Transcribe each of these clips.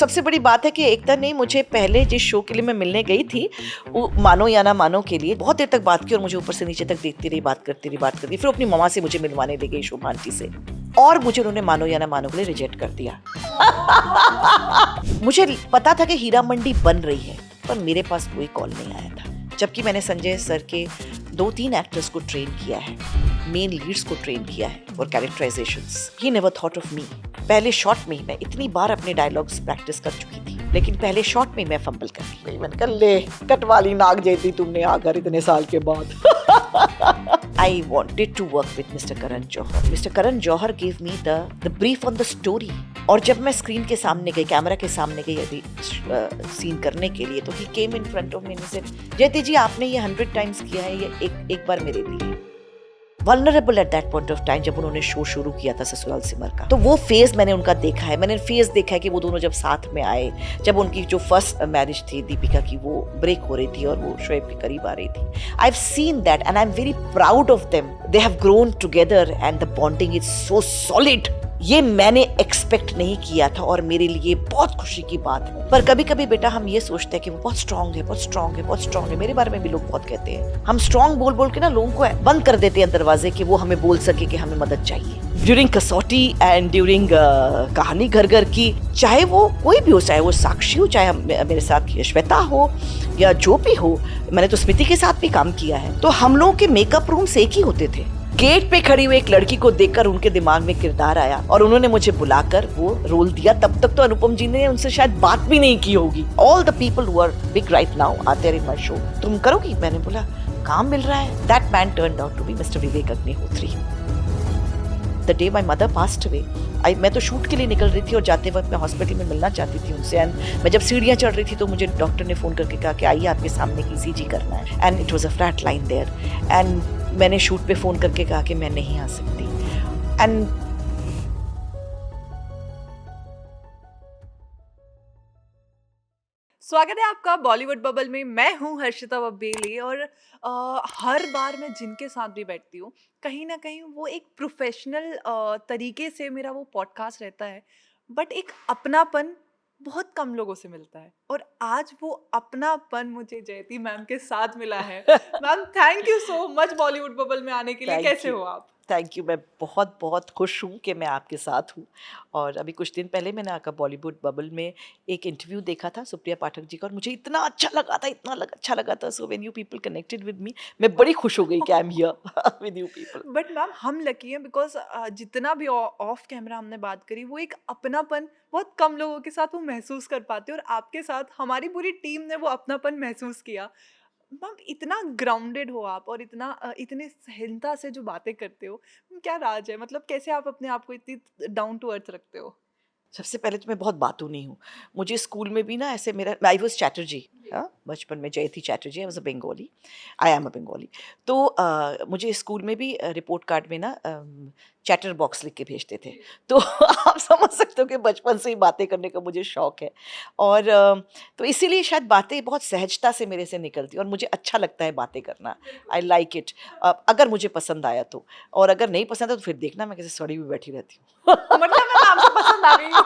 सबसे बड़ी बात है कि एकता ने मुझे पहले जिस शो के लिए मैं मिलने गई थी, वो मानो या ना मानो के लिए बहुत देर तक बात की और मुझे ऊपर से नीचे तक देखती रही, बात करती रही। फिर अपनी मम्मा से मुझे मिलवाने ले गई, शोभा आंटी से, और मुझे उन्होंने मानो या ना मानो के लिए रिजेक्ट कर दिया। मुझे पता था कि हीरा मंडी बन रही है, पर मेरे पास कोई कॉल नहीं आया था। जबकि मैंने संजय सर के 2-3 एक्टर्स को ट्रेन किया है, मेन लीड्स को ट्रेन किया है for characterisations. He never thought of me. पहले शॉट में ही मैं इतनी बार अपने डायलॉग्स प्रैक्टिस कर चुकी थी, लेकिन पहले शॉट में मैं फंबल कर गई। मैंने कहा ले कटवाली नाक जैती तुमने आकर इतने साल के बाद। I wanted to work with Mr. Karan Johar. Mr. Karan Johar gave me the brief on the story. और जब मैं स्क्रीन के सामने गई, कैमरा के सामने गई अभी सीन करने के लिए, तो he came in front of me and said, जयती जी आपने ये 100 टाइम्स किया है, ये एक बार मेरे लिए। Vulnerable at that point of time, जब उन्होंने शो शुरू किया था ससुराल सिमर का, तो वो फेज मैंने उनका देखा है। मैंने फेज देखा है कि वो दोनों जब साथ में आए, जब उनकी जो फर्स्ट मैरिज थी दीपिका की, वो ब्रेक हो रही थी और वो शोएब के करीब आ रही थी। I have seen that and I am very proud of them. They have grown together and the bonding is so solid. ये मैंने एक्सपेक्ट नहीं किया था और मेरे लिए बहुत खुशी की बात है। पर कभी कभी बेटा हम ये सोचते हैं कि वो बहुत स्ट्रांग है, बहुत स्ट्रांग है, बहुत स्ट्रांग है। मेरे बारे में भी लोग बहुत कहते हैं। हम स्ट्रांग बोल बोल के ना लोगों को बंद कर देते हैं दरवाजे, कि वो हमें बोल सके कि हमें मदद चाहिए। ड्यूरिंग कसौटी एंड ड्यूरिंग कहानी घर घर की, चाहे वो कोई भी हो, चाहे वो साक्षी हो, चाहे मेरे साथ श्वेता हो या जो भी हो, मैंने तो स्मृति के साथ भी काम किया है, तो हम लोगों के मेकअप रूम्स एक ही होते थे। गेट पे खड़ी हुई एक लड़की को देखकर उनके दिमाग में किरदार आया और उन्होंने मुझे बुलाकर वो रोल दिया। तब तक तो अनुपम जी ने उनसे शायद बात भी नहीं की होगी। All the people who are big right now are there in my show. तुम करोगी? मैंने बोला काम मिल रहा है। That man turned out to be mister Vivek Agnihotri. The day my mother passed away, मैं तो शूट के लिए निकल रही थी और जाते वक्त मैं हॉस्पिटल में मिलना चाहती थी उनसे। एंड मैं जब सीढ़ियाँ चढ़ रही थी तो मुझे डॉक्टर ने फ़ोन करके कहा कि आइए आपके सामने एक ECG करना है। And it was a flat line there. And मैंने शूट पे फ़ोन करके कहा कि मैं नहीं आ सकती। एंड स्वागत है आपका बॉलीवुड बबल में। मैं हूँ हर्षिता वब्बेली और हर बार मैं जिनके साथ भी बैठती हूँ, कहीं ना कहीं वो एक प्रोफेशनल तरीके से मेरा वो पॉडकास्ट रहता है, बट एक अपनापन बहुत कम लोगों से मिलता है। और आज वो अपनापन मुझे जयती मैम के साथ मिला है। Ma'am thank you so much Bollywood bubble में आने के लिए। कैसे हो आप? Thank you. मैं बहुत बहुत खुश हूँ कि मैं आपके साथ हूँ। और अभी कुछ दिन पहले मैंने आपका बॉलीवुड बबल में एक इंटरव्यू देखा था सुप्रिया पाठक जी का, और मुझे इतना अच्छा लगा था, अच्छा लगा था। So when you people connected with me, मैं बड़ी खुश हो गई कि I am here with you people. But ma'am हम लकी हैं बिकॉज जितना भी ऑफ कैमरा हमने बात करी, वो एक अपनापन बहुत कम लोगों के साथ वो महसूस कर पाते हैं, और आपके साथ हमारी पूरी टीम ने वो अपनापन महसूस किया। मैम इतना ग्राउंडेड हो आप और इतने सहनता से जो बातें करते हो, क्या राज है? मतलब कैसे आप अपने आप को इतनी डाउन टू अर्थ रखते हो? सबसे पहले तो मैं बहुत बातू नहीं हूँ। मुझे स्कूल में भी ना ऐसे मेरा आई वाज चैटर्जी, हाँ, बचपन में जयती Chatterjee, I was a Bengali, I am a Bengali. तो मुझे स्कूल में भी रिपोर्ट कार्ड में ना चैटर बॉक्स लिख के भेजते थे। तो आप समझ सकते हो कि बचपन से ही बातें करने का मुझे शौक है। और तो इसीलिए शायद बातें बहुत सहजता से मेरे से निकलती, और मुझे अच्छा लगता है बातें करना। I like it. अगर मुझे पसंद आया तो, और अगर नहीं पसंद है तो फिर देखना मैं कैसे सड़ी हुई बैठी रहती हूँ। मतलब मैं आपको पसंद आ गई हूँ।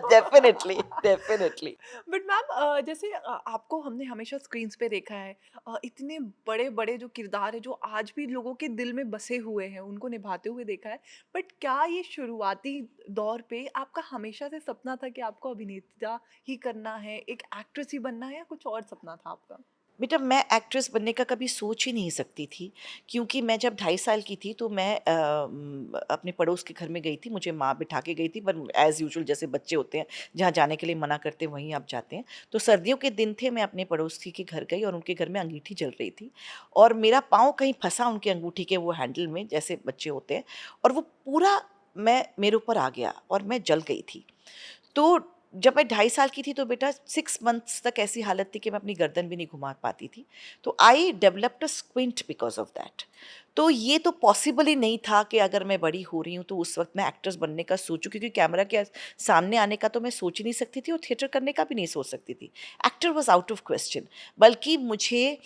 Definitely, definitely. बट मैम जैसे आपको हमने हमेशा स्क्रीन्स पे देखा है, इतने बड़े बड़े जो किरदार है जो आज भी लोगों के दिल में बसे हुए हैं, उनको निभाते हुए देखा है। बट क्या ये शुरुआती दौर पे आपका हमेशा से सपना था कि आपको अभिनेता ही करना है, एक एक्ट्रेस ही बनना है, या कुछ और सपना था आपका? बेटा मैं एक्ट्रेस बनने का कभी सोच ही नहीं सकती थी, क्योंकि मैं जब 2.5 साल की थी तो मैं अपने पड़ोस के घर में गई थी। मुझे माँ बिठा के गई थी, पर एज़ यूजुअल जैसे बच्चे होते हैं, जहाँ जाने के लिए मना करते हैं वहीं आप जाते हैं। तो सर्दियों के दिन थे, मैं अपने पड़ोसी के घर गई और उनके घर में अंगीठी जल रही थी, और मेरा पाँव कहीं फंसा उनकी अंगूठी के वो हैंडल में, जैसे बच्चे होते हैं, और वो पूरा मेरे ऊपर आ गया और मैं जल गई थी। तो जब मैं 2.5 साल की थी तो बेटा 6 मंथ्स तक ऐसी हालत थी कि मैं अपनी गर्दन भी नहीं घुमा पाती थी। तो I developed a squint because of that. तो ये तो पॉसिबल ही नहीं था कि अगर मैं बड़ी हो रही हूँ तो उस वक़्त मैं एक्ट्रेस बनने का सोचूँ, क्योंकि कैमरा के सामने आने का तो मैं सोच ही नहीं सकती थी और थिएटर करने का भी नहीं सोच सकती थी। Actor was out of question. बल्कि मुझे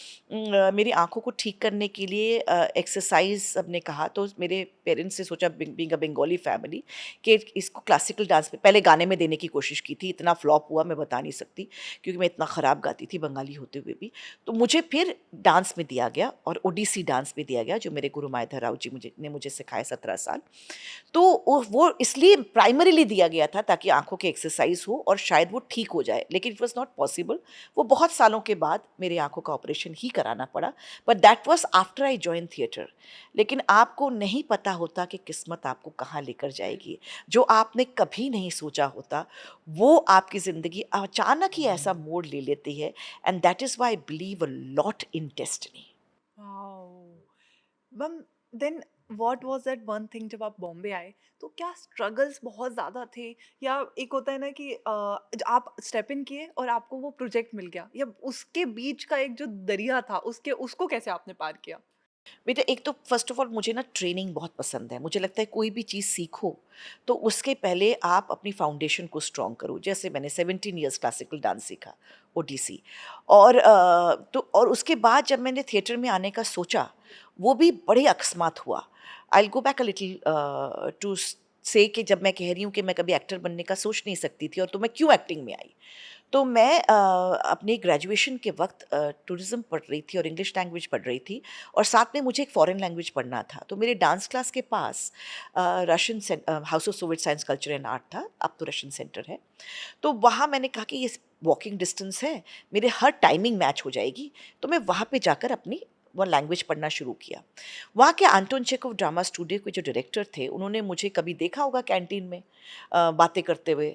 मेरी आँखों को ठीक करने के लिए एक्सरसाइज़ सबने कहा, तो मेरे पेरेंट्स ने सोचा, बीइंग अ बंगाली फैमिली, कि इसको क्लासिकल डांस में पहले गाने में देने की कोशिश की थी। इतना फ्लॉप हुआ मैं बता नहीं सकती, क्योंकि मैं इतना ख़राब गाती थी बंगाली होते हुए भी। तो मुझे फिर डांस में दिया गया और ओडिसी डांस में दिया गया, जो मेरे गुरु माधव राव जी मुझे सिखाए 17 साल। तो वो इसलिए प्राइमरीली दिया गया था ताकि आँखों की एक्सरसाइज़ हो और शायद वो ठीक हो जाए, लेकिन इट वाज़ नॉट पॉसिबल। वो बहुत सालों के बाद मेरी आँखों का ऑपरेशन ही कराना पड़ा, but that was after I join theatre. लेकिन आपको नहीं पता होता कि किस्मत आपको कहाँ लेकर जाएगी। जो आपने कभी नहीं सोचा होता, वो आपकी ज़िंदगी अचानक ही ऐसा मोड़ ले लेती है, and that is why I believe a lot in destiny. Wow! Ma'am, then what was that one thing जब आप बॉम्बे आए, तो क्या स्ट्रगल्स बहुत ज़्यादा थे? या एक होता है ना कि आप स्टेप इन किए और आपको वो प्रोजेक्ट मिल गया, या उसके बीच का एक जो दरिया था, उसको कैसे आपने पार किया? बेटा, एक तो फर्स्ट ऑफ ऑल मुझे ना ट्रेनिंग बहुत पसंद है। मुझे लगता है कोई भी चीज़ सीखो तो उसके पहले आप अपनी फाउंडेशन को स्ट्रॉन्ग करो। जैसे मैंने 17 इयर्स क्लासिकल डांस सीखा, ओडीसी। और और उसके बाद जब मैंने थिएटर में आने का सोचा, वो भी बड़े अकस्मात हुआ। I will go back a little to say कि जब मैं कह रही हूँ कि मैं कभी एक्टर बनने का सोच नहीं सकती थी, और तो मैं क्यों एक्टिंग में आई। तो मैं अपनी ग्रेजुएशन के वक्त टूरिज़्म पढ़ रही थी और इंग्लिश लैंग्वेज पढ़ रही थी, और साथ में मुझे एक फ़ॉरेन लैंग्वेज पढ़ना था। तो मेरे डांस क्लास के पास house of Soviet science culture and art था, अब तो रशियन सेंटर है। तो वहाँ मैंने कहा कि ये वॉकिंग डिस्टेंस है, मेरे हर टाइमिंग मैच हो जाएगी, तो मैं वहाँ पे जाकर अपनी वो लैंग्वेज पढ़ना शुरू किया। वहाँ के आंटोन चेखव ड्रामा स्टूडियो के जो डायरेक्टर थे, उन्होंने मुझे कभी देखा होगा कैंटीन में बातें करते हुए,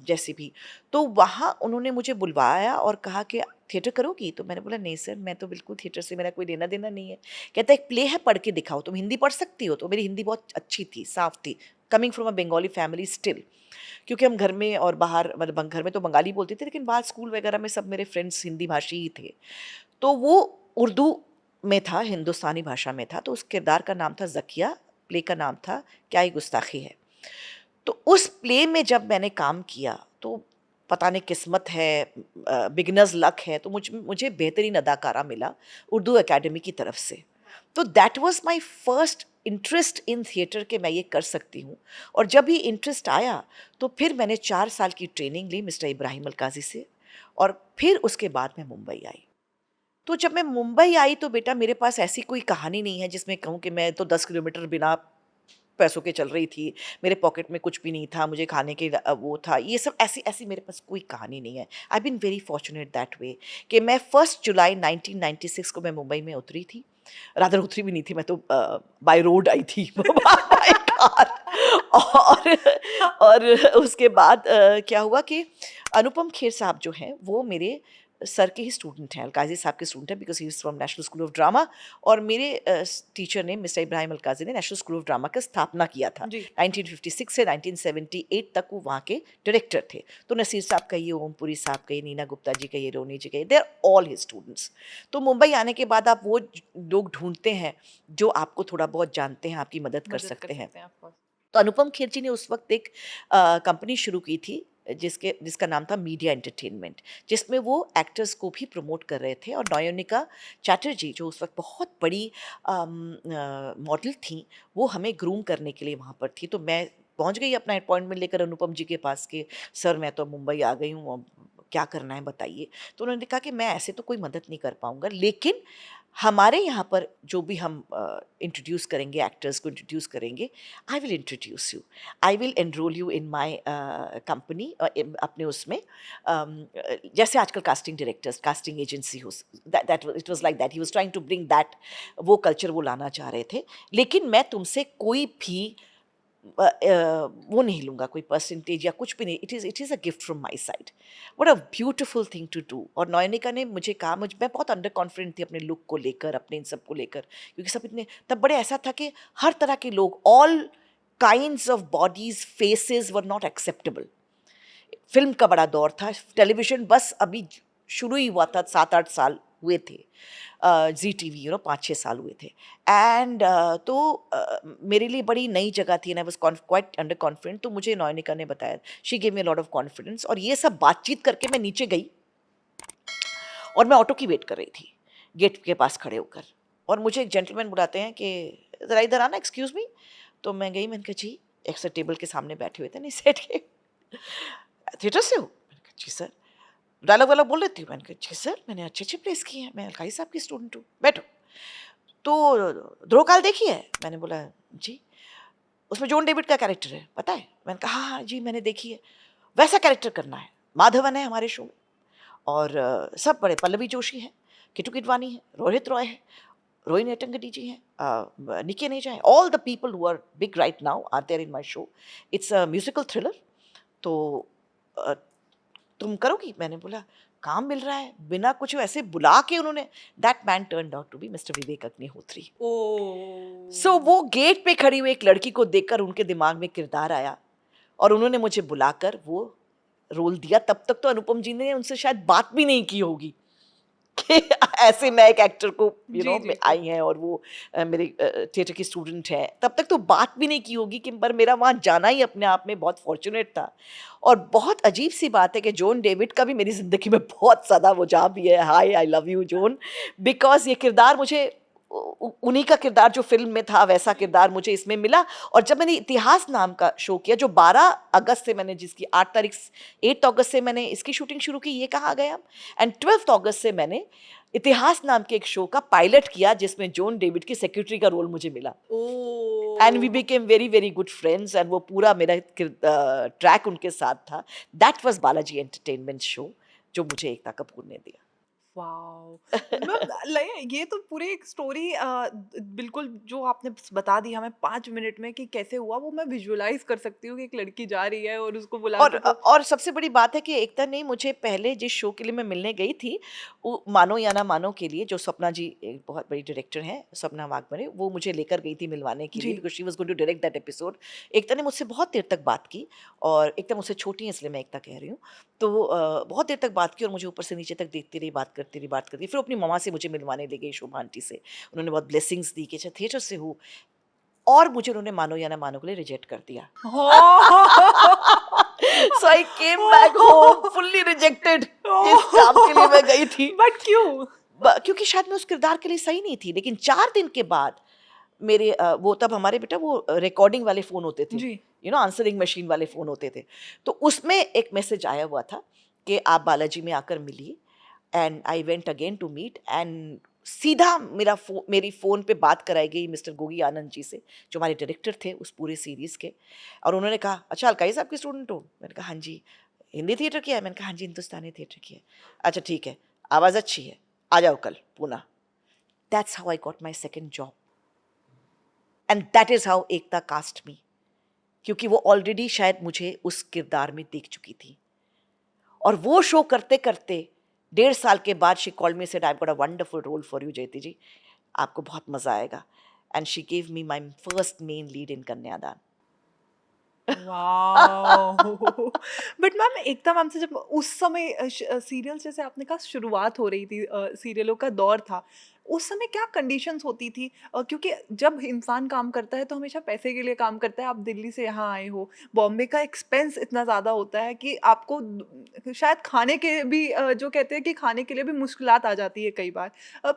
जैसे भी। तो वहाँ उन्होंने मुझे बुलवाया और कहा कि थिएटर करोगी? तो मैंने बोला, नहीं सर, मैं तो बिल्कुल थिएटर से मेरा कोई लेना देना नहीं है। कहता है, एक प्ले है, पढ़ के दिखाओ, तुम हिंदी पढ़ सकती हो? तो मेरी हिंदी बहुत अच्छी थी, साफ थी, coming from a Bengali family still. क्योंकि हम घर में और बाहर, मतलब घर में तो बंगाली बोलते थे, लेकिन बाहर स्कूल वगैरह में सब मेरे फ्रेंड्स हिंदी भाषी ही थे। तो वो उर्दू में था, हिंदुस्तानी भाषा में था। तो उस किरदार का नाम था ज़किया, प्ले का नाम था क्या ये गुस्ताखी है। तो उस प्ले में जब मैंने काम किया, तो पता नहीं किस्मत है, बिगिनर्स लक है, तो मुझे बेहतरीन अदाकारा मिला उर्दू एकेडमी की तरफ से। तो that was my first interest in theatre कि मैं ये कर सकती हूँ। और जब ये इंटरेस्ट आया, तो फिर मैंने 4 साल की ट्रेनिंग ली मिस्टर इब्राहिम अलकाज़ी से, और फिर उसके बाद मैं मुंबई आई। तो जब मैं मुंबई आई, तो बेटा मेरे पास ऐसी कोई कहानी नहीं है जिसमें कहूँ कि मैं तो 10 किलोमीटर बिना पैसों के चल रही थी, मेरे पॉकेट में कुछ भी नहीं था, मुझे खाने के वो था, ये सब ऐसी ऐसी मेरे पास कोई कहानी नहीं है। I been very fortunate that way कि मैं 1 जुलाई 1996 को मैं मुंबई में उतरी थी। रादर उतरी भी नहीं थी, मैं तो बाय रोड आई थी बाय कार। और उसके बाद क्या हुआ कि अनुपम खेर साहब जो हैं, वो मेरे सर के ही स्टूडेंट हैं, अलकाज़ी साहब के स्टूडेंट हैं, because he is from national school of drama. और मेरे टीचर ने, मिस्टर इब्राहिम अलकाज़ी ने, नेशनल स्कूल ऑफ ड्रामा का स्थापना किया था। जी। 1956 से 1978 तक वो वहाँ के डायरेक्टर थे। तो नसीर साहब कहिए, ओमपुरी साहब कहिए, नीना गुप्ता जी कहिए, रोनी जी कहिए, they are all his students. तो मुंबई आने के बाद आप वो लोग ढूँढते हैं जो आपको थोड़ा बहुत जानते हैं, आपकी मदद कर मदद कर सकते हैं। सकते हैं, ऑफ कोर्स। तो अनुपम खेर जी ने उस वक्त एक कंपनी शुरू की थी, जिसका नाम था मीडिया एंटरटेनमेंट, जिसमें वो एक्टर्स को भी प्रमोट कर रहे थे। और नयोनिका चैटर्जी, जो उस वक्त बहुत बड़ी मॉडल थी, वो हमें ग्रूम करने के लिए वहाँ पर थी। तो मैं पहुँच गई अपना अपॉइंटमेंट लेकर अनुपम जी के पास कि सर, मैं तो मुंबई आ गई हूँ, अब क्या करना है बताइए। तो उन्होंने कहा कि मैं ऐसे तो कोई मदद नहीं कर पाऊँगा, लेकिन हमारे यहाँ पर जो भी हम इंट्रोड्यूस करेंगे, एक्टर्स को इंट्रोड्यूस करेंगे, I will introduce you, I will enroll you in my company, अपने उसमें, जैसे आजकल कास्टिंग डायरेक्टर्स, कास्टिंग एजेंसी हो, that it was like that, he was trying to bring that, वो कल्चर वो लाना चाह रहे थे। लेकिन मैं तुमसे कोई भी वो नहीं लूँगा, कोई परसेंटेज या कुछ भी नहीं। It is a gift from my side. What a beautiful thing to do. और नयनिका ने मुझे कहा, मैं बहुत अंडर कॉन्फिडेंट थी अपने लुक को लेकर, अपने इन सब को लेकर, क्योंकि सब इतने तब बड़े, ऐसा था कि हर तरह के लोग, all kinds of bodies, faces were not acceptable. Film का बड़ा दौर था, टेलीविज़न बस अभी शुरू ही हुआ था 7-8 साल हुए थे, जी टीवी, 5-6 साल हुए थे। एंड मेरे लिए बड़ी नई जगह थी and I was quite under confident. तो मुझे नॉयनिका ने बताया, she give me a lot of confidence, और ये सब बातचीत करके मैं नीचे गई और मैं ऑटो की वेट कर रही थी गेट के पास खड़े होकर, और मुझे एक जेंटलमैन बुलाते हैं कि ज़रा इधर आना, एक्सक्यूज़ मी। तो मैं गई, मैंने कहा जी, एक सर टेबल के सामने बैठे हुए थे, नहीं सेट के, थिएटर से हो? मैंने कहा जी सर। डायलॉग वायलॉग बोल लेती हूँ? मैंने कहा जी सर, मैंने अच्छे अच्छे प्लेस किए हैं, मैं अलकाई साहब की स्टूडेंट हूँ, बैठो। तो ध्रुवकाल देखी है? मैंने बोला जी। उसमें जॉन डेविड का कैरेक्टर है, पता है? मैंने कहा हाँ हाँ जी, मैंने देखी है। वैसा कैरेक्टर करना है। माधवन है हमारे शो में, और सब बड़े, पल्लवी जोशी है, किट्टू किडवानी है, रोहित रॉय है, रोहिणी अट्टंगडी जी हैं, निकी नेजा है, all the people who are big right now are there in my show. It's a musical thriller. तो अ, तुम करोगी? मैंने बोला काम मिल रहा है, बिना कुछ ऐसे बुला के उन्होंने, that man turned out to be mister Vivek Agnihotri. So ओ वो गेट पे खड़ी हुई एक लड़की को देखकर उनके दिमाग में किरदार आया, और उन्होंने मुझे बुलाकर वो रोल दिया। तब तक तो अनुपम जी ने उनसे शायद बात भी नहीं की होगी कि ऐसे मैं एक एक्टर को जी जी जी। आई हैं, और वो मेरे थिएटर की स्टूडेंट है। तब तक तो बात भी नहीं की होगी कि, पर मेरा वहाँ जाना ही अपने आप में बहुत फॉर्चुनेट था। और बहुत अजीब सी बात है कि जॉन डेविड का भी मेरी ज़िंदगी में बहुत ज़्यादा वो जा भी है। Hi, I love you John, because ये किरदार मुझे उन्हीं का किरदार जो फ़िल्म में था, वैसा किरदार मुझे इसमें मिला। और जब मैंने इतिहास नाम का शो किया, जो 12 अगस्त से मैंने, जिसकी 8 अगस्त से मैंने इसकी शूटिंग शुरू की, ये कहाँ गए हम, एंड 12 अगस्त से मैंने इतिहास नाम के एक शो का पायलट किया, जिसमें जॉन डेविड की सेक्रेटरी का रोल मुझे मिला। And we uh became very very good friends, and वो पूरा मेरा ट्रैक उनके साथ था। That was Balaji entertainment show, जो मुझे एकता कपूर ने दिया। वाओ! ये तो पूरी एक स्टोरी बिल्कुल जो आपने बता दी हमें 5 मिनट में कि कैसे हुआ, वो मैं विजुअलाइज़ कर सकती हूँ कि एक लड़की जा रही है और उसको बुला के तो और सबसे बड़ी बात है कि एकता ने मुझे पहले जिस शो के लिए मैं मिलने गई थी, वो मानो या ना मानो के लिए, जो सपना जी एक बहुत बड़ी डायरेक्टर हैं, सपना वाघमरे, वो मुझे लेकर गई थी मिलवाने के लिए, जी। Because she was going to direct that episode. Ekta ने मुझसे बहुत देर तक बात की, और एकता मुझसे छोटी है इसलिए मैं एकता कह रही हूँ। तो बहुत देर तक बात की, और मुझे ऊपर से नीचे तक देखती रही, बात करती रही, बात करती रही। फिर अपनी मम्मा से मुझे मिलवाने ले गई, शोभा आंटी से। उन्होंने बहुत ब्लेसिंग्स दी कि अच्छा थिएटर से हूँ, और मुझे उन्होंने मानो या ना मानो के लिए रिजेक्ट कर दिया। So I came back home fully rejected, जिस काम के लिए मैं गई थी। बट क्यों? क्योंकि शायद मैं उस किरदार के लिए सही नहीं थी। लेकिन 4 दिन के बाद मेरे वो तब हमारे बेटा वो रिकॉर्डिंग वाले फ़ोन होते थे, जी। आंसरिंग मशीन वाले फ़ोन होते थे। तो उसमें एक मैसेज आया हुआ था कि आप बालाजी में आकर मिलिए, and I went again to meet, and सीधा मेरी फ़ोन पे बात कराई गई मिस्टर गोगी आनंद जी से, जो हमारे डायरेक्टर थे उस पूरे सीरीज़ के। और उन्होंने कहा, अच्छा अलकाई साहब की स्टूडेंट हो? मैंने कहा हाँ जी। हिंदी थिएटर किया है? मैंने कहा हाँ जी, हिंदुस्तानी थिएटर किया है। अच्छा ठीक है, आवाज़ अच्छी है, आ जाओ कल Poona. That's how I got my second job, and that is how Ekta cast me, क्योंकि वो ऑलरेडी शायद मुझे उस किरदार में देख चुकी थी। और वो शो करते करते 1.5 साल के बाद she called me, said I got a wonderful role for you Jayati ji, आपको बहुत मज़ा आएगा। And she give me my first main lead in Kanyadaan. Wow! But ma'am Ekta ma'am से जब उस समय सीरियल जैसे आपने कहा शुरुआत हो रही थी, सीरियलों का दौर था, उस समय क्या कंडीशंस होती थी? क्योंकि जब इंसान काम करता है तो हमेशा पैसे के लिए काम करता है। आप दिल्ली से यहाँ आए हो, बॉम्बे का एक्सपेंस इतना ज़्यादा होता है कि आपको शायद खाने के भी जो कहते हैं कि खाने के लिए भी मुश्किलात आ जाती है कई बार। अ,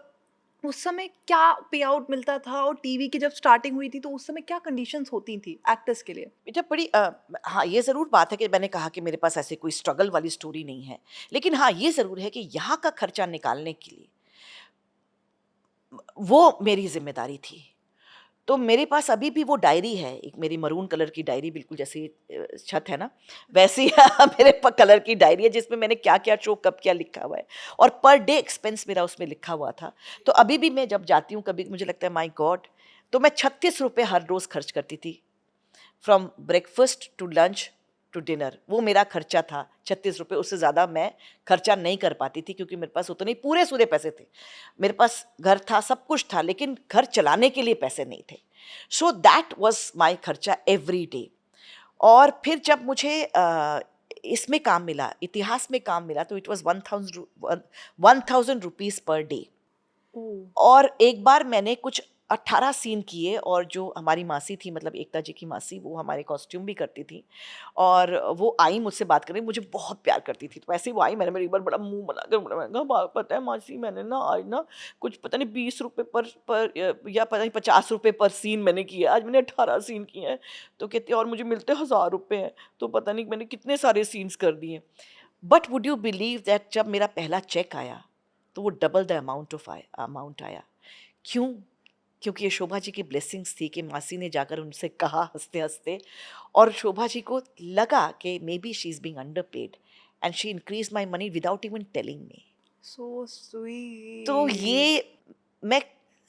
उस समय क्या पे आउट मिलता था, और टीवी की जब स्टार्टिंग हुई थी तो उस समय क्या कंडीशंस होती थी एक्टर्स के लिए? बेटा बड़ी हाँ, ये ज़रूर बात है कि मैंने कहा कि मेरे पास ऐसे कोई स्ट्रगल वाली स्टोरी नहीं है। लेकिन हाँ, ये ज़रूर है कि यहाँ का खर्चा निकालने के लिए वो मेरी ज़िम्मेदारी थी। तो मेरे पास अभी भी वो डायरी है, एक मेरी मरून कलर की डायरी, बिल्कुल जैसे छत है ना, वैसी मेरे कलर की डायरी है, जिसमें मैंने क्या-क्या शो कब क्या लिखा हुआ है, और पर डे एक्सपेंस मेरा उसमें लिखा हुआ था। तो अभी भी मैं जब जाती हूँ कभी, मुझे लगता है माय गॉड, तो मैं 36 रुपए हर रोज़ खर्च करती थी, from breakfast to lunch to dinner. वो मेरा खर्चा था 36 रुपये, उससे ज़्यादा मैं खर्चा नहीं कर पाती थी, क्योंकि मेरे पास उतने पूरे सूरे पैसे थे। मेरे पास घर था, सब कुछ था, लेकिन घर चलाने के लिए पैसे नहीं थे। सो दैट वाज माय खर्चा एवरी डे। और फिर जब मुझे इसमें काम मिला, इतिहास में काम मिला, तो it was 1000 rupees per day. Oh! और एक बार मैंने कुछ 18 सीन किए, और जो हमारी मासी थी, मतलब एकता जी की मासी, वो हमारे कॉस्ट्यूम भी करती थी, और वो आई मुझसे बात करने, मुझे बहुत प्यार करती थी। तो ऐसे ही वो आई, मैंने मेरी एक बार बड़ा मुँह बनाकर बोला, मैंने कहा पता है मासी, मैंने ना आज ना कुछ पता नहीं 20 रुपए पर या पता नहीं 50 रुपए पर सीन मैंने किए, आज मैंने 18 सीन किए हैं। तो कहती है और मुझे मिलते 1000 रुपए हैं, तो पता नहीं मैंने कितने सारे सीन्स कर दिए। But would you believe that जब मेरा पहला चेक आया, तो वो डबल द अमाउंट आया। क्यों? क्योंकि ये शोभा जी की ब्लेसिंग्स थी कि मासी ने जाकर उनसे कहा हँसते-हँसते, और शोभा जी को लगा कि maybe she is being underpaid, and she increased my money without even telling me. So तो स्वीट। ये मैं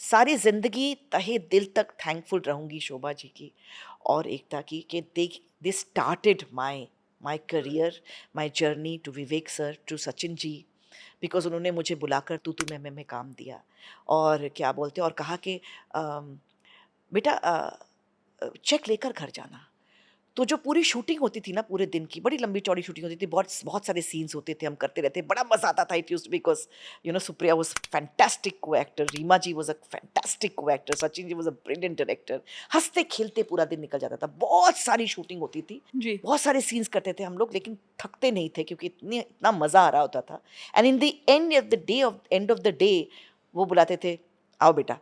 सारी ज़िंदगी तहे दिल तक थैंकफुल रहूँगी शोभा जी की और एकता की कि they started my my career, my journey to Vivek sir, to Sachin ji, because उन्होंने मुझे बुलाकर तू तू मैं में काम दिया, और क्या बोलते हैं, और कहा कि बेटा चेक लेकर घर जाना। तो जो पूरी शूटिंग होती थी ना पूरे दिन की, बड़ी लंबी चौड़ी शूटिंग होती थी, बहुत बहुत सारे सीन्स होते थे, हम करते रहते, बड़ा मजा आता था। It used because Supriya was fantastic co-actor, Reema ji was a fantastic co-actor, Sachin ji was a brilliant director. हंसते खेलते पूरा दिन निकल जाता था, बहुत सारी शूटिंग होती थी, जी। बहुत सारे सीन्स करते थे हम लोग, लेकिन थकते नहीं थे क्योंकि इतना मजा आ रहा होता था। And in the end of the day वो बुलाते थे, आओ बेटा,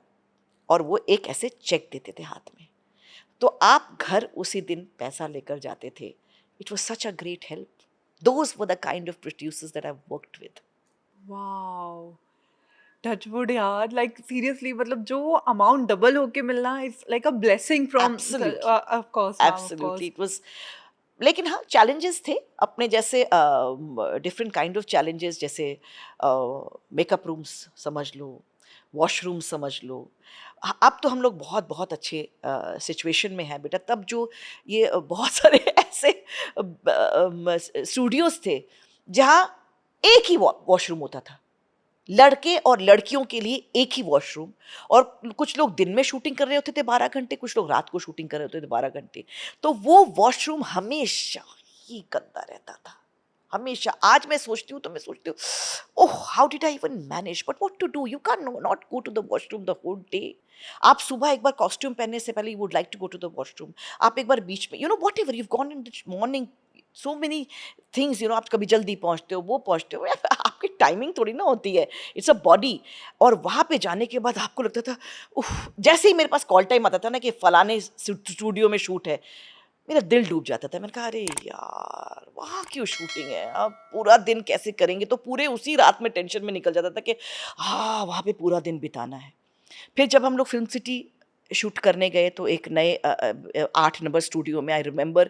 और वो एक ऐसे चेक देते थे हाथ में, तो आप घर उसी दिन पैसा लेकर जाते थे। It was such a great help. Those were the kind of producers that I worked with. Wow! Touchwood यार, लाइक सीरियसली, मतलब जो अमाउंट डबल होके मिलना is like a blessing from absolutely, of course ma'am, of absolutely course. It was. लेकिन हाँ, challenges थे अपने जैसे, डिफरेंट काइंड ऑफ चैलेंजेस, जैसे मेकअप रूम्स समझ लो, वॉशरूम समझ लो। अब तो हम लोग बहुत बहुत अच्छे सिचुएशन में हैं बेटा, तब जो ये बहुत सारे ऐसे स्टूडियोज थे जहाँ एक ही वॉशरूम होता था, लड़के और लड़कियों के लिए एक ही वॉशरूम, और कुछ लोग दिन में शूटिंग कर रहे होते थे 12 घंटे, कुछ लोग रात को शूटिंग कर रहे होते थे 12 घंटे, तो वो वॉशरूम हमेशा ही गंदा रहता था, हमेशा। आज मैं सोचती हूँ तो मैं सोचती हूँ, oh how did I even manage, but what to do, you can not go to the washroom the whole day. आप सुबह एक बार कॉस्ट्यूम पहनने से पहले you would like to go to the washroom, आप एक बार बीच में, whatever you gone in the morning, so many things, आप कभी जल्दी पहुंचते हो, वो पहुंचते हो, यार आपकी टाइमिंग थोड़ी ना होती है, इट्स अ बॉडी। और वहाँ पे जाने के बाद आपको लगता था, उफ, जैसे ही मेरे पास कॉल टाइम आता था ना कि फलाने स्टूडियो में शूट है, मेरा दिल डूब जाता था। मैंने कहा अरे यार वहाँ क्यों शूटिंग है, अब पूरा दिन कैसे करेंगे, तो पूरे उसी रात में टेंशन में निकल जाता था कि हाँ वहाँ पे पूरा दिन बिताना है। फिर जब हम लोग फिल्म सिटी शूट करने गए तो एक नए 8 नंबर स्टूडियो में, आई रिमेंबर,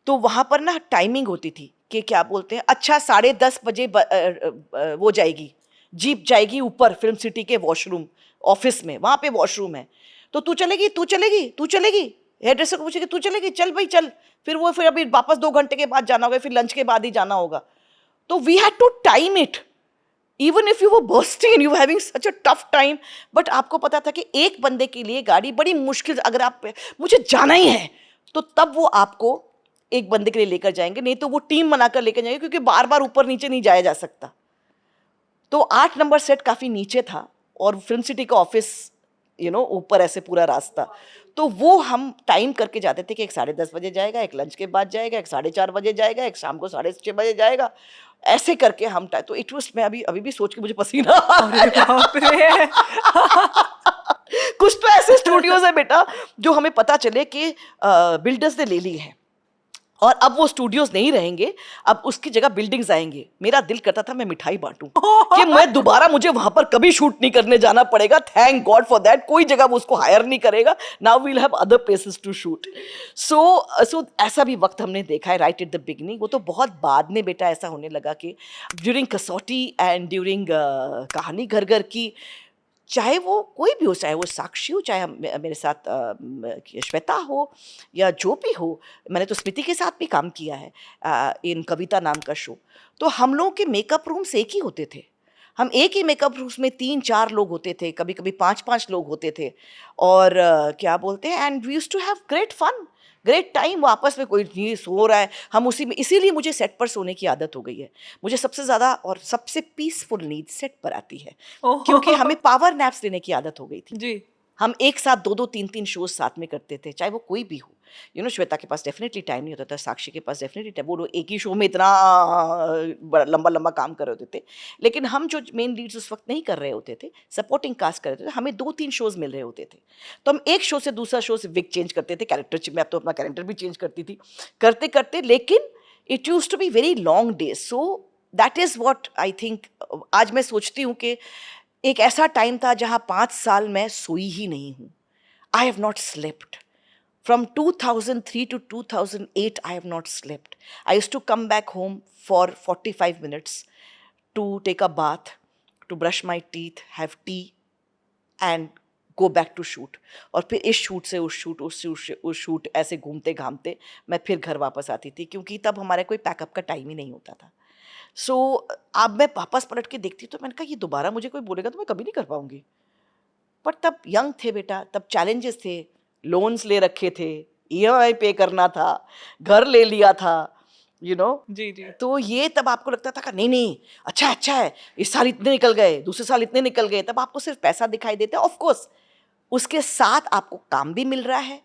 तो वहाँ पर ना टाइमिंग होती थी कि क्या बोलते हैं, अच्छा 10:30 बजे वो जाएगी, जीप जाएगी ऊपर फिल्म सिटी के वॉशरूम, ऑफिस में वहाँ पे वॉशरूम है, तो तू चलेगी, तू चलेगी, तू चलेगी, हेयर ड्रेसर को पूछेगी तू चलेगी, चल भाई चल। फिर अभी वापस 2 घंटे के बाद जाना होगा, फिर लंच के बाद ही जाना होगा। तो we had to time it, even if you were bursting and you having such a tough time, but आपको पता था कि एक बंदे के लिए गाड़ी बड़ी मुश्किल, अगर आप मुझे जाना ही है तो तब वो आपको एक बंदे के लिए लेकर जाएंगे, नहीं तो वो टीम बनाकर लेकर जाएंगे, क्योंकि बार बार ऊपर नीचे नहीं जाया जा सकता। तो 8 नंबर सेट काफ़ी नीचे था, और फिल्म सिटी का ऑफिस ऊपर ऐसे पूरा रास्ता, तो वो हम टाइम करके जाते थे कि एक 10:30 बजे जाएगा, एक लंच के बाद जाएगा, एक 4:30 बजे जाएगा, एक शाम को 6:30 बजे जाएगा, ऐसे करके हम तो इट वाज, मैं अभी अभी भी सोच के मुझे पसीना आ रहा अरे बाप रे! है। कुछ तो ऐसे स्टूडियोज है बेटा जो हमें पता चले कि बिल्डर्स ने ले ली है, और अब वो स्टूडियोज नहीं रहेंगे, अब उसकी जगह बिल्डिंग्स आएंगे। मेरा दिल करता था मैं मिठाई बांटूं कि मैं दोबारा, मुझे वहां पर कभी शूट नहीं करने जाना पड़ेगा, थैंक गॉड फॉर दैट, कोई जगह वो उसको हायर नहीं करेगा, now we'll have other places to shoot. So ऐसा भी वक्त हमने देखा है राइट एट द बिगनिंग। वो तो बहुत बाद में बेटा ऐसा होने लगा कि ड्यूरिंग कसौटी एंड ड्यूरिंग कहानी घर घर की, चाहे वो कोई भी हो, चाहे वो साक्षी हो, चाहे मेरे साथ श्वेता हो, या जो भी हो, मैंने तो स्मृति के साथ भी काम किया है इन कविता नाम का शो, तो हम लोगों के मेकअप रूम्स एक ही होते थे। हम एक ही मेकअप रूम्स में 3-4 लोग होते थे, कभी कभी 5-5 लोग होते थे, और क्या बोलते हैं, and we used to have great fun. Great time, वो आपस में कोई नहीं सो रहा है, हम उसी में, इसीलिए मुझे सेट पर सोने की आदत हो गई है। मुझे सबसे ज़्यादा और सबसे पीसफुल नींद सेट पर आती है, क्योंकि ओह! हमें पावर नैप्स लेने की आदत हो गई थी। जी। हम एक साथ 2-2 3-3 शोज़ साथ में करते थे, चाहे वो कोई भी हो। श्वेता के पास डेफ़िनिटली टाइम नहीं होता था, साक्षी के पास डेफ़िनिटली टाइम, वो लोग एक ही शो में इतना बड़ा लंबा-लंबा काम कर रहे होते थे। लेकिन हम जो मेन लीड्स उस वक़्त नहीं कर रहे होते थे, सपोर्टिंग कास्ट कर रहे थे, हमें 2-3 शोज़ मिल रहे होते थे। तो हम एक शो से दूसरा शो से विग चेंज करते थे, मैं अब तो अपना कैरेक्टर भी चेंज करती थी। करते-करते लेकिन it used to be very long days, so that is what I think. आज मैं सोचती हूँ कि एक ऐसा टाइम था जहाँ 5 साल मैं सोई ही नहीं हूँ। I have not slept. From 2003 to 2008, I have not slept. I used to come back home for 45 minutes to take a bath, to brush my teeth, have tea, and go back to shoot. और फिर इस shoot से उस shoot, उस shoot ऐसे घूमते घामते मैं फिर घर वापस आती थी, क्योंकि तब हमारे कोई पैकअप का टाइम ही नहीं होता था। सो अब मैं वापस पलट के देखती तो मैंने कहा ये दोबारा मुझे कोई बोलेगा तो मैं कभी नहीं कर पाऊंगी। पर तब यंग थे बेटा, तब चैलेंजेस थे, लोन्स ले रखे थे, ईएमआई पे करना था, घर ले लिया था, यू नो जी, जी। तो ये तब आपको लगता था कि नहीं नहीं, अच्छा है, इस साल इतने निकल गए, दूसरे साल इतने निकल गए, तब आपको सिर्फ पैसा दिखाई देता है। ऑफ कोर्स उसके साथ आपको काम भी मिल रहा है,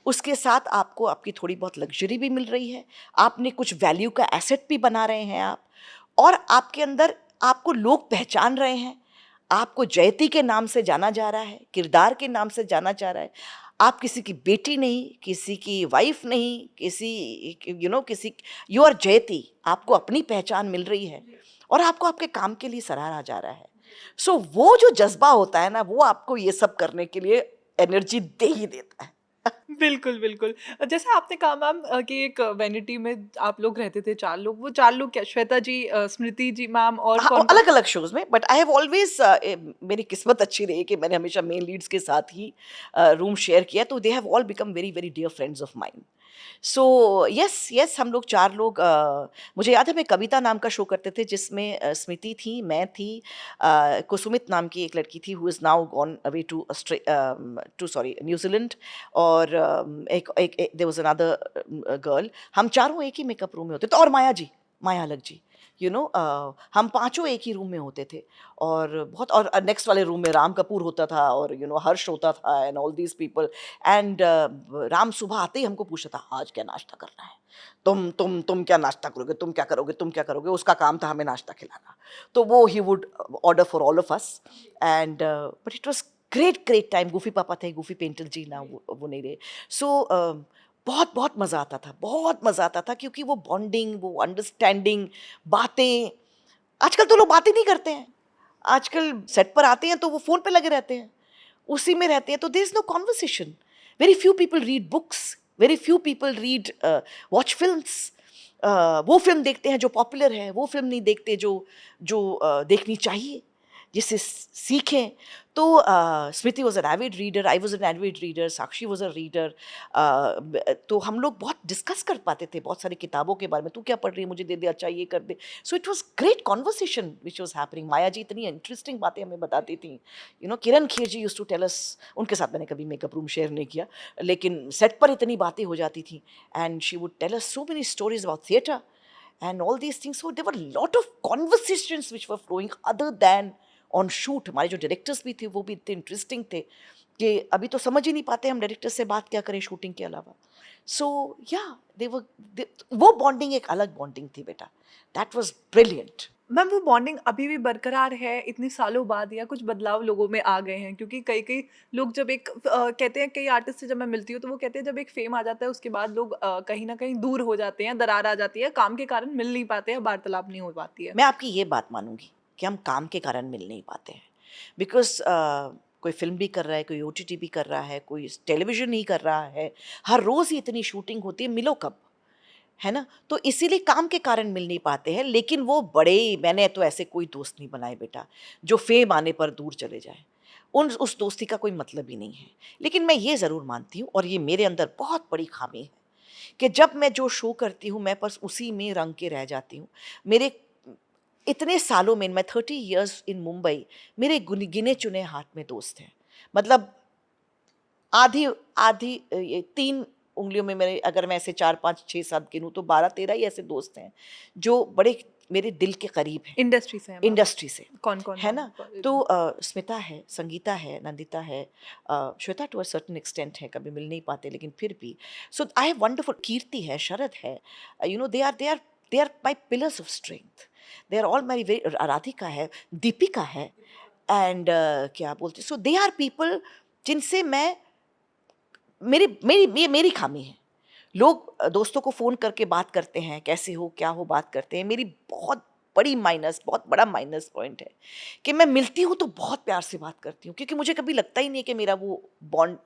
उसके साथ आपको आपकी थोड़ी बहुत लग्जरी भी मिल रही है, आपने कुछ वैल्यू का एसेट भी बना रहे हैं आप, और आपके अंदर आपको लोग पहचान रहे हैं, आपको जयती के नाम से जाना जा रहा है, किरदार के नाम से जाना जा रहा है। आप किसी की बेटी नहीं, किसी की वाइफ नहीं, किसी, यू आर जयती, आपको अपनी पहचान मिल रही है और आपको आपके काम के लिए सराहा जा रहा है। सो वो जो जज्बा होता है ना, वो आपको ये सब करने के लिए एनर्जी दे ही देता है। बिल्कुल, बिल्कुल। जैसे आपने कहा मैम कि एक वैनिटी में आप लोग रहते थे 4 लोग, वो 4 लोग क्या श्वेता जी, स्मृति जी मैम और हाँ, कौन-कौन? अलग अलग शोज में, बट आई हैव ऑलवेज, मेरी किस्मत अच्छी रही कि मैंने हमेशा मेन लीड्स के साथ ही रूम शेयर किया, तो they have all become very very dear friends of mine. So yes yes, हम लोग 4 लोग, मुझे याद है मैं कविता नाम का शो करते थे, जिसमें स्मृति थी, मैं थी, कुसुमित नाम की एक लड़की थी who is now gone away to New Zealand, और एक एक देयर वाज अनदर गर्ल। हम चारों एक ही मेकअप रूम में होते थे, और माया अलग जी, हम पांचों एक ही रूम में होते थे, और नेक्स्ट वाले रूम में राम कपूर होता था, और हर्ष होता था, and all these people. And Ram सुबह आते ही हमको पूछता था आज क्या नाश्ता करना है, तुम क्या नाश्ता करोगे, तुम क्या करोगे। उसका काम था हमें नाश्ता खिलाना, तो वो he would order for all of us, and but it was great time. Goofy पापा थे, गूफी पेंटर जी ना, वो नहीं रहे। सो बहुत बहुत मज़ा आता था, बहुत मज़ा आता था, क्योंकि वो बॉन्डिंग, वो अंडरस्टैंडिंग, बातें, आजकल तो लोग बातें नहीं करते हैं। आजकल सेट पर आते हैं तो वो फ़ोन पे लगे रहते हैं, उसी में रहते हैं, तो there is no conversation. Very few people read books, very few people read watch films. वो फ़िल्म देखते हैं जो पॉपुलर है, वो फ़िल्म नहीं देखते जो देखनी चाहिए, जिससे सीखें। तो Smriti was an avid reader, I was an avid reader, Sakshi was a reader. तो हम लोग बहुत डिस्कस कर पाते थे बहुत सारी किताबों के बारे में, तू क्या पढ़ रही है, मुझे दे दे, अच्छा ये कर दे। So it was great conversation which was happening. Maya ji इतनी इंटरेस्टिंग बातें हमें बताती थी, Kiran Kher ji used to tell us. उनके साथ मैंने कभी मेकअप रूम शेयर नहीं किया, लेकिन सेट पर इतनी बातें हो जाती थी, and she would tell us so many stories about theatre and all these things. So there were a lot of conversations which were flowing other than on shoot. हमारे जो डायरेक्टर्स भी थे वो भी इतने इंटरेस्टिंग थे कि अभी तो समझ ही नहीं पाते हम डायरेक्टर से बात क्या करें शूटिंग के अलावा। सो या वो बॉन्डिंग एक अलग बॉन्डिंग थी बेटा, दैट वाज ब्रिलियंट। मैम वो बॉन्डिंग अभी भी बरकरार है इतने सालों बाद, या कुछ बदलाव लोगों में आ गए हैं? क्योंकि कई-कई लोग जब कहते हैं, कई आर्टिस्ट से जब मैं मिलती हूँ तो वो कहते हैं जब एक फेम आ जाता है उसके बाद लोग कहीं न कहीं दूर हो जाते हैं, दरार आ जाती है, काम के कारण मिल नहीं पाते हैं, वार्तालाप नहीं हो पाती है। मैं आपकी ये बात मानूंगी कि हम काम के कारण मिल नहीं पाते हैं, बिकॉज कोई फिल्म भी कर रहा है, कोई ओटीटी भी कर रहा है, कोई टेलीविजन ही कर रहा है, हर रोज़ ही इतनी शूटिंग होती है, मिलो कब, है ना। तो इसीलिए काम के कारण मिल नहीं पाते हैं। लेकिन वो बड़े, मैंने तो ऐसे कोई दोस्त नहीं बनाए बेटा जो फेम आने पर दूर चले जाए, उस दोस्ती का कोई मतलब ही नहीं है। लेकिन मैं ये ज़रूर मानती हूँ, और ये मेरे अंदर बहुत बड़ी खामी है, कि जब मैं जो शो करती हूँ मैं बस उसी में रंग के रह जाती हूँ। मेरे इतने सालों में, मैं 30 इयर्स इन मुंबई, मेरे गिने चुने हाथ में दोस्त हैं। मतलब आधी आधी ये 3 उंगलियों में मेरे, अगर मैं ऐसे 4 5 6 7 गिनूँ तो 12 13 ही ऐसे दोस्त हैं जो बड़े मेरे दिल के करीब हैं इंडस्ट्री से हैं मैम? इंडस्ट्री से, कौन कौन है मैम? ना? तो स्मिता है, संगीता है, नंदिता है, Shweta to a certain extent है, कभी मिल नहीं पाते लेकिन फिर भी। सो आई हैव वंडरफुल, कीर्ति है, शरद है, you know they are my pillars of strength, they are all my very, Radhika है, दीपिका है, एंड क्या बोलते, सो दे आर पीपल जिनसे मैं, मेरी मेरी ये मेरी खामी है। लोग दोस्तों को फ़ोन करके बात करते हैं, कैसे हो, क्या हो, बात करते हैं। मेरी बहुत बड़ा माइनस पॉइंट है कि मैं मिलती हूँ तो बहुत प्यार से बात करती हूँ, क्योंकि मुझे कभी लगता ही नहीं है कि मेरा वो बॉन्ड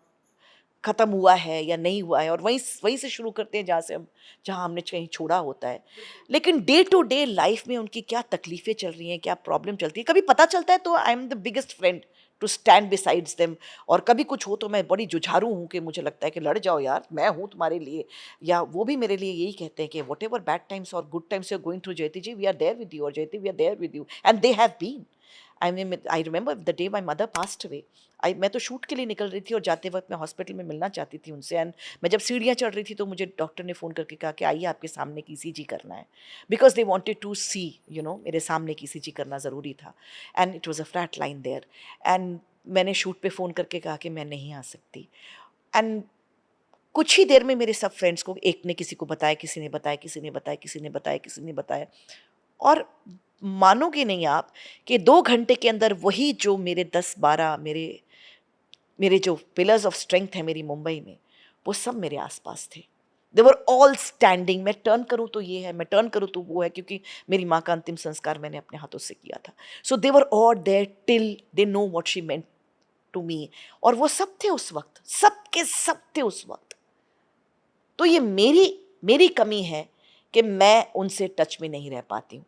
ख़त्म हुआ है या नहीं हुआ है, और वहीं से शुरू करते हैं जहाँ हमने कहीं छोड़ा होता है। लेकिन डे टू डे लाइफ में उनकी क्या तकलीफ़ें चल रही हैं, क्या प्रॉब्लम चलती है, कभी पता चलता है तो I am the biggest friend to stand besides them. और कभी कुछ हो तो मैं बड़ी जुझारू हूँ कि मुझे लगता है कि लड़ जाओ यार, मैं हूँ तुम्हारे लिए। या वो भी मेरे लिए यही कहते हैं कि वट एवर बैड टाइम्स और good times you are going through Jayati ji, we are there with you, और Jayati we are there with you, and they have been. I remember the day my mother passed away, मैं तो shoot के लिए निकल रही थी और जाते वक्त मैं हॉस्पिटल में मिलना चाहती थी उनसे, एंड मैं जब सीढ़ियाँ चढ़ रही थी तो मुझे डॉक्टर ने फ़ोन करके कहा कि आइए आपके सामने की ईसीजी करना है, because they wanted to see, you know, मेरे सामने की ईसीजी करना ज़रूरी था, and it was a flat line there, and मैंने शूट पे फ़ोन करके कहा कि मैं नहीं आ सकती। एंड कुछ ही देर में मेरे सब फ्रेंड्स को, एक ने किसी को बताया, किसी ने बताया, किसी ने बताया, किसी ने बताया, किसी ने बताया, और मानोगे नहीं आप कि 2 घंटे के अंदर वही जो मेरे 10-12 मेरे मेरे जो पिलर्स ऑफ स्ट्रेंथ है मेरी मुंबई में, वो सब मेरे आसपास थे। दे वर ऑल स्टैंडिंग। मैं टर्न करूँ तो ये है, मैं टर्न करूँ तो वो है, क्योंकि मेरी माँ का अंतिम संस्कार मैंने अपने हाथों से किया था। So they were all there till they know what she meant to me, और वो सब थे उस वक्त, सब के सब थे उस वक्त। तो ये मेरी मेरी कमी है कि मैं उनसे टच में नहीं रह पाती हूँ,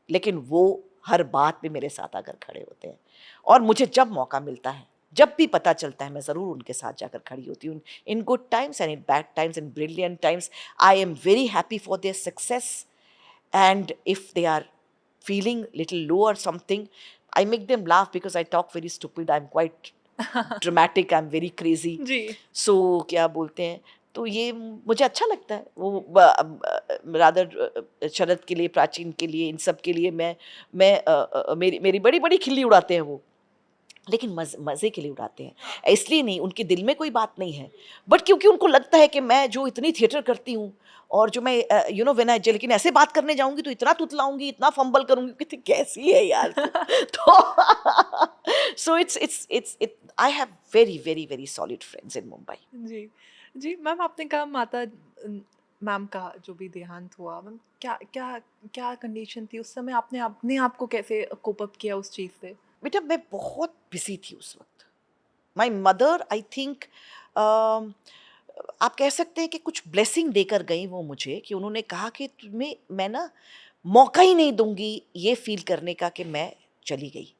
लेकिन वो हर बात पे मेरे साथ आकर खड़े होते हैं, और मुझे जब मौका मिलता है, जब भी पता चलता है, मैं ज़रूर उनके साथ जाकर खड़ी होती हूँ, in good times and in bad times, in brilliant times. I am very happy for their success, and if they are feeling little low or something, I make them laugh because I talk very stupid, I'm quite dramatic, I'm very crazy. जी। So क्या बोलते हैं, तो ये मुझे अच्छा लगता है। वो रादर शरद के लिए, प्राचीन के लिए, इन सब के लिए मेरी मेरी बड़ी बड़ी खिल्ली उड़ाते हैं वो, लेकिन मज़े के लिए उड़ाते हैं, इसलिए नहीं, उनके दिल में कोई बात नहीं है, बट क्योंकि उनको लगता है कि मैं जो इतनी थिएटर करती हूँ, और जो मैं यू नो व्हेन आई, लेकिन ऐसे बात करने जाऊंगी तो इतना तुतलाऊंगी, इतना फंबल करूंगी, कितनी कैसी है यार तू। तो so it I have very very very solid friends in Mumbai. जी। जी, मैम आपने कहा माता मैम का जो भी देहांत हुआ, मैम क्या क्या क्या कंडीशन थी उस समय? आपने अपने आप को कैसे कोप अप किया उस चीज़ से? बेटा मैं बहुत बिजी थी उस वक्त। माई मदर आई थिंक, आप कह सकते हैं कि कुछ ब्लेसिंग देकर गई वो मुझे, कि उन्होंने कहा कि तुम्हें मैं ना मौका ही नहीं दूंगी ये फील करने का कि मैं चली गई।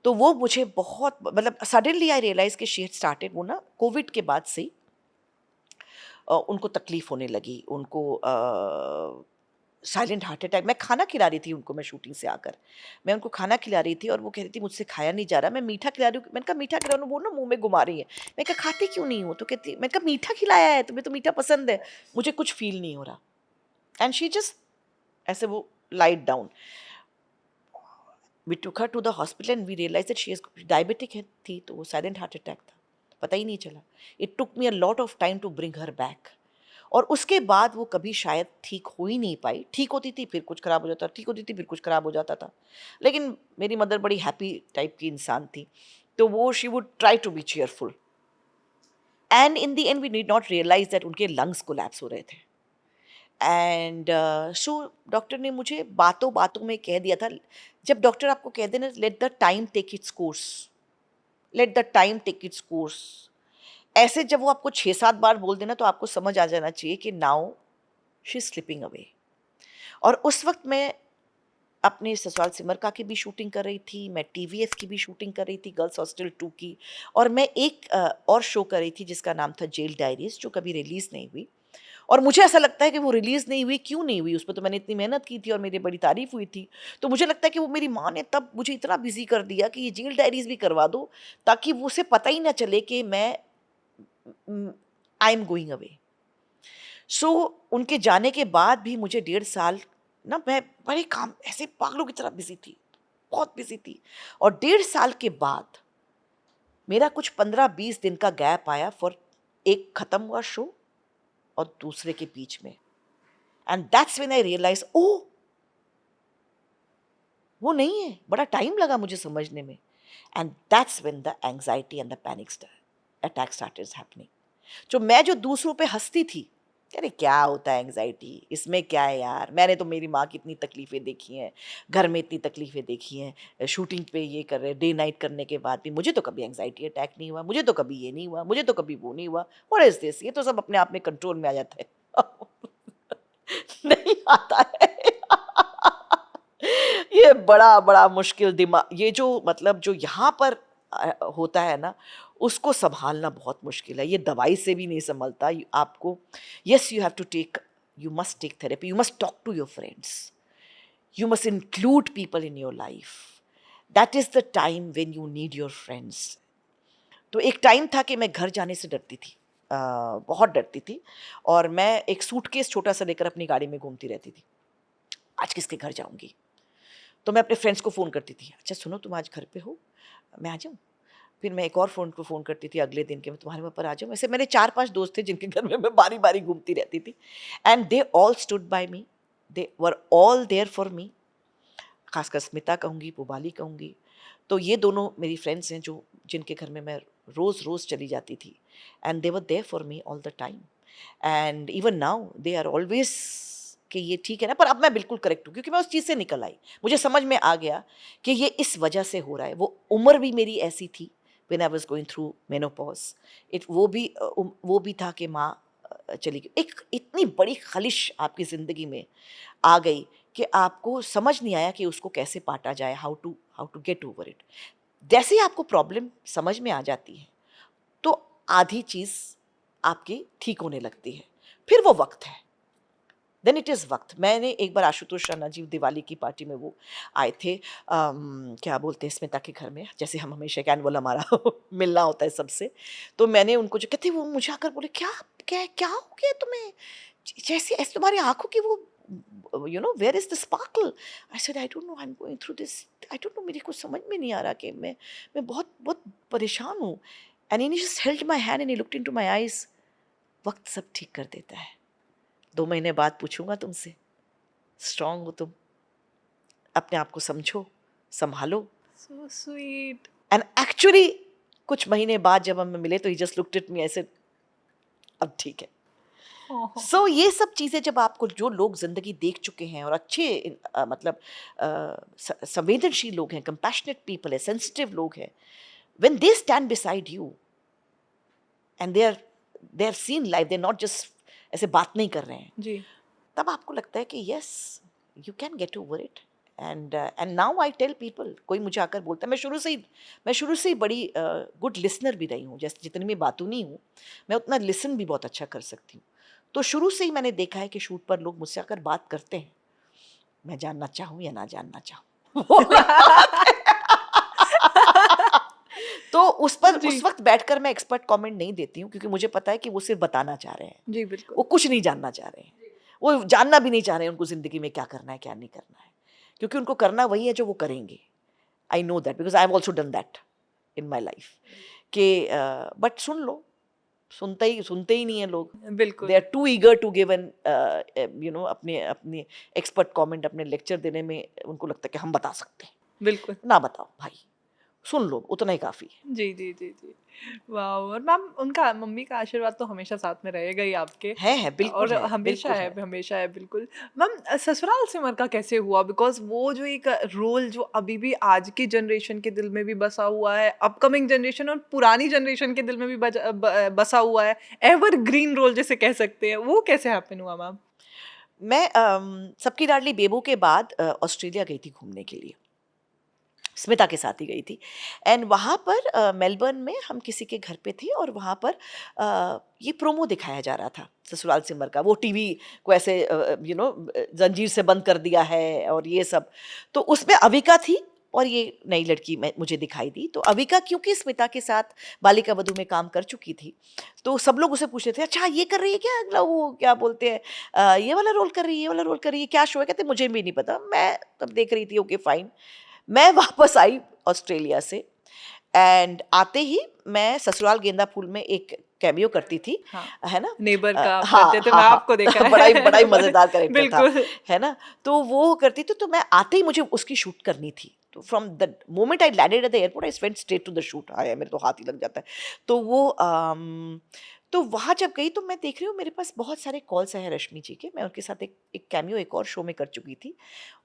तो वो मुझे बहुत, मतलब सडनली आई रियलाइज कि शी हैड स्टार्टेड, वो ना कोविड के बाद से उनको तकलीफ होने लगी, उनको साइलेंट हार्ट अटैक। मैं खाना खिला रही थी उनको, मैं शूटिंग से आकर मैं उनको खाना खिला रही थी, और वो कह रही थी मुझसे खाया नहीं जा रहा, मैं मीठा खिला रही हूँ। मैंने कहा मीठा खिला रही हूँ, वो ना मुंह में घुमा रही है। मैं कहा खाती क्यों नहीं हो, तो कहती, मैंने कहा मीठा खिलाया है, तुम्हें तो मीठा पसंद है, मुझे कुछ फील नहीं हो रहा। एंड शी जस्ट ऐसे वो light down. We took her to the hospital and we realise that she is diabetic है थी, तो वो साइलेंट हार्ट अटैक था, पता ही नहीं चला। It took me a lot of time to bring her back, और उसके बाद वो कभी शायद ठीक हो ही नहीं पाई। ठीक होती थी फिर कुछ ख़राब हो जाता, ठीक होती थी फिर कुछ ख़राब हो जाता था। लेकिन मेरी मदर बड़ी हैप्पी टाइप की इंसान थी, तो वो she would try to be cheerful, and in the end we need not realise that उनके लंग्स कोलैप्स हो रहे थे। एंड सो डॉक्टर ने मुझे बातों बातों में कह दिया था, जब डॉक्टर आपको कह देना let the time take its course, let the time take its course, ऐसे जब वो आपको 6-7 बार बोल देना तो आपको समझ आ जाना चाहिए कि now she is slipping away. और उस वक्त मैं अपने ससुराल सिमर की भी शूटिंग कर रही थी, मैं टीवीएफ की भी शूटिंग कर रही थी, गर्ल्स हॉस्टल 2 की, और मैं एक और शो कर रही थी जिसका नाम था जेल डायरीज, जो कभी रिलीज़ नहीं हुई। और मुझे ऐसा लगता है कि वो रिलीज़ नहीं हुई, क्यों नहीं हुई, उस पर तो मैंने इतनी मेहनत की थी और मेरी बड़ी तारीफ़ हुई थी। तो मुझे लगता है कि वो मेरी माँ ने तब मुझे इतना बिज़ी कर दिया कि ये जेल डायरीज़ भी करवा दो, ताकि वो उसे पता ही ना चले कि मैं आई एम गोइंग अवे। सो उनके जाने के बाद भी मुझे 1.5 साल ना मैं बड़े काम ऐसे पागलों की तरह बिजी थी, बहुत बिजी थी। और 1.5 साल के बाद मेरा कुछ 15-20 दिन का गैप आया फॉर एक खत्म हुआ शो और दूसरे के बीच में। And that's when I realise, oh वो नहीं है, बड़ा टाइम लगा मुझे समझने में। And that's when the anxiety and the panic attack started happening. जो दूसरों पे हंसती थी, अरे क्या होता है एंग्जाइटी, इसमें क्या है यार, मैंने तो मेरी माँ की इतनी तकलीफ़ें देखी हैं, घर में इतनी तकलीफ़ें देखी हैं, शूटिंग पे ये कर रहे डे नाइट करने के बाद भी मुझे तो कभी एंग्जाइटी अटैक नहीं हुआ, मुझे तो कभी ये नहीं हुआ, मुझे तो कभी वो नहीं हुआ। व्हाट इज़ दिस, ये तो सब अपने आप में कंट्रोल में आ जाता है। नहीं आता है। ये बड़ा बड़ा मुश्किल दिमाग, ये जो मतलब जो यहाँ पर होता है ना, उसको संभालना बहुत मुश्किल है। ये दवाई से भी नहीं संभलता। आपको, yes you have to take, you must take therapy, you must talk to your friends, you must include people in your life. That is the time when you need your friends. तो एक time था कि मैं घर जाने से डरती थी, बहुत डरती थी। और मैं एक सूटकेस छोटा सा लेकर अपनी गाड़ी में घूमती रहती थी, आज किसके घर जाऊंगी। तो मैं अपने फ्रेंड्स को फ़ोन करती थी, अच्छा सुनो तुम आज घर पे हो, मैं आ जाऊँ। फिर मैं एक और फ़ोन को फ़ोन करती थी अगले दिन के, मैं तुम्हारे वहाँ पर आ जाऊँ। ऐसे मेरे 4-5 दोस्त थे जिनके घर में मैं बारी बारी घूमती रहती थी। And they all stood by me, they were all there for me. खासकर स्मिता कहूँगी, पुबाली कहूँगी। तो ये दोनों मेरी फ्रेंड्स हैं जो जिनके घर में मैं रोज़ रोज़ चली जाती थी। And they were there for me all the time. And even now they are always कि ये ठीक है ना। पर अब मैं बिल्कुल करेक्ट हूँ क्योंकि मैं उस चीज़ से निकल आई। मुझे समझ में आ गया कि ये इस वजह से हो रहा है। वो उम्र भी मेरी ऐसी थी, when I was going through menopause. वो भी था कि माँ चली गई। एक इतनी बड़ी खलिश आपकी ज़िंदगी में आ गई कि आपको समझ नहीं आया कि उसको कैसे पाटा जाए, how to get over it. जैसे ही आपको प्रॉब्लम समझ में आ जाती है तो आधी चीज़ आपकी ठीक होने लगती है। फिर वो वक्त है, देन इट इज़ वक्त। मैंने एक बार आशुतोष राणा जी दिवाली की पार्टी में वो आए थे, क्या बोलते हैं, स्मिता के घर में, जैसे हम हमेशा एनुअल हमारा मिलना होता है सबसे। तो मैंने उनको जो कहते, वो मुझे आकर बोले, क्या क्या क्या हो गया तुम्हें, जैसे ऐसे तुम्हारी आंखों की वो where is the sparkle. I said I don't know, I am going through this, I don't know, मेरी कुछ समझ में नहीं आ रहा कि मैं बहुत बहुत परेशान हूँ। And he just held my hand and he looked into my eyes. वक्त सब ठीक कर देता है। 2 महीने बाद पूछूंगा तुमसे, स्ट्रांग हो तुम, अपने आप को समझो, संभालो। So sweet. एंड एक्चुअली कुछ महीने बाद जब हम मिले तो he just looked at me, ऐसे अब ठीक है। सो ये सब चीज़ें जब आपको, जो लोग ज़िंदगी देख चुके हैं और अच्छे मतलब संवेदनशील लोग हैं, कंपैशनेट पीपल है, सेंसिटिव लोग हैं, when they stand beside you and they are seen life, they not just ऐसे बात नहीं कर रहे हैं, जी। तब आपको लगता है कि yes you can get over it. And now I tell people, कोई मुझे आकर बोलता है, मैं शुरू से ही बड़ी गुड लिसनर भी रही हूँ। जैसे जितनी मैं बातूनी हूँ, मैं उतना लिसन भी बहुत अच्छा कर सकती हूँ। तो शुरू से ही मैंने देखा है कि शूट पर लोग मुझसे आकर बात करते हैं, मैं जानना चाहूँ या ना जानना चाहूँ। वो अलग बात है। तो उस जी। वक्त बैठकर मैं एक्सपर्ट कमेंट नहीं देती हूँ, क्योंकि मुझे पता है कि वो सिर्फ बताना चाह रहे हैं, जी, बिल्कुल। वो कुछ नहीं जानना चाह रहे हैं, वो जानना भी नहीं चाह रहे हैं उनको ज़िंदगी में क्या करना है क्या नहीं करना है, क्योंकि उनको करना वही है जो वो करेंगे। I know that because I have also done that in my life. कि बट सुन लो, सुनते ही नहीं है लोग। बिल्कुल। They are too eager to give an अपने एक्सपर्ट कमेंट, अपने लेक्चर देने में उनको लगता है कि हम बता सकते हैं। बिल्कुल। ना बताओ भाई, सुन लो, उतना ही काफ़ी है। जी, जी, जी, जी। वाओ! और मैम उनका, मम्मी का आशीर्वाद तो हमेशा साथ में रहेगा ही आपके, है, बिल्कुल और है, हमेशा बिल्कुल है, है। हमेशा है, बिल्कुल। मैम ससुराल सिमर का कैसे हुआ? बिकॉज़ वो जो एक रोल जो अभी भी आज की जनरेशन के दिल में भी बसा हुआ है, अपकमिंग जनरेशन और पुरानी जनरेशन के दिल में भी बसा हुआ है, एवरग्रीन रोल जिसे कह सकते हैं, वो कैसे हैपन हुआ मैम? मैं सबकी लाडली बेबो के बाद ऑस्ट्रेलिया गई थी घूमने के लिए, स्मिता के साथ ही गई थी। एंड वहाँ पर मेलबर्न में हम किसी के घर पे थे और वहाँ पर ये प्रोमो दिखाया जा रहा था ससुराल सिमर का। वो टीवी को ऐसे जंजीर से बंद कर दिया है और ये सब। तो उसमें अविका थी और ये नई लड़की मुझे दिखाई दी। तो अविका क्योंकि स्मिता के साथ बालिका वधू में काम कर चुकी थी, तो सब लोग उसे पूछ रहे थे, अच्छा ये कर रही है क्या, अगला वो क्या बोलते हैं, ये वाला रोल कर रही है, ये वाला रोल कर रही है, क्या शो है? कहते मुझे भी नहीं पता, मैं तब देख रही थी, ओके फाइन। मैं वापस आई ऑस्ट्रेलिया से, एंड आते ही मैं ससुराल गेंदा फूल में एक कैमियो करती थी, हाँ, है ना? नेबर का आप हाँ करते थे, हाँ मैं हाँ आपको देखा है। बड़ा ही मजेदार कैरेक्टर था, बिल्कुल। है ना? तो वो करती थी, तो मैं आते ही मुझे उसकी शूट करनी थी। तो from the moment I landed at the airport I went straight to the shoot. आया, मेरे तो हाथ ही लग जाता है। तो वो तो वहाँ जब गई तो मैं देख रही हूँ मेरे पास बहुत सारे कॉल्स आए हैं रश्मि जी के। मैं उनके साथ एक कैमियो एक और शो में कर चुकी थी,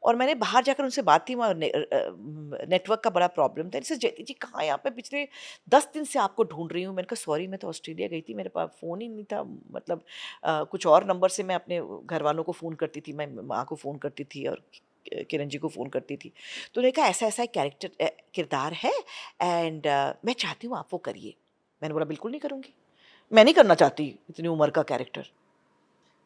और मैंने बाहर जाकर उनसे बात थी, वहाँ नेटवर्क का बड़ा प्रॉब्लम था। जैसे जयती जी कहाँ हैं आप, मैं पिछले 10 दिन से आपको ढूंढ रही हूँ। मैंने कहा सॉरी, मैं तो ऑस्ट्रेलिया गई थी, मेरे पास फ़ोन ही नहीं था, मतलब कुछ और नंबर से मैं अपने घर वालों को फ़ोन करती थी, मैं माँ को फ़ोन करती थी और किरण जी को फ़ोन करती थी। तो उन्होंने कहा ऐसा ऐसा एक कैरेक्टर किरदार है, एंड मैं चाहती हूँ आप वो करिए। मैंने बोला बिल्कुल नहीं करूँगी, मैं नहीं करना चाहती इतनी उम्र का कैरेक्टर।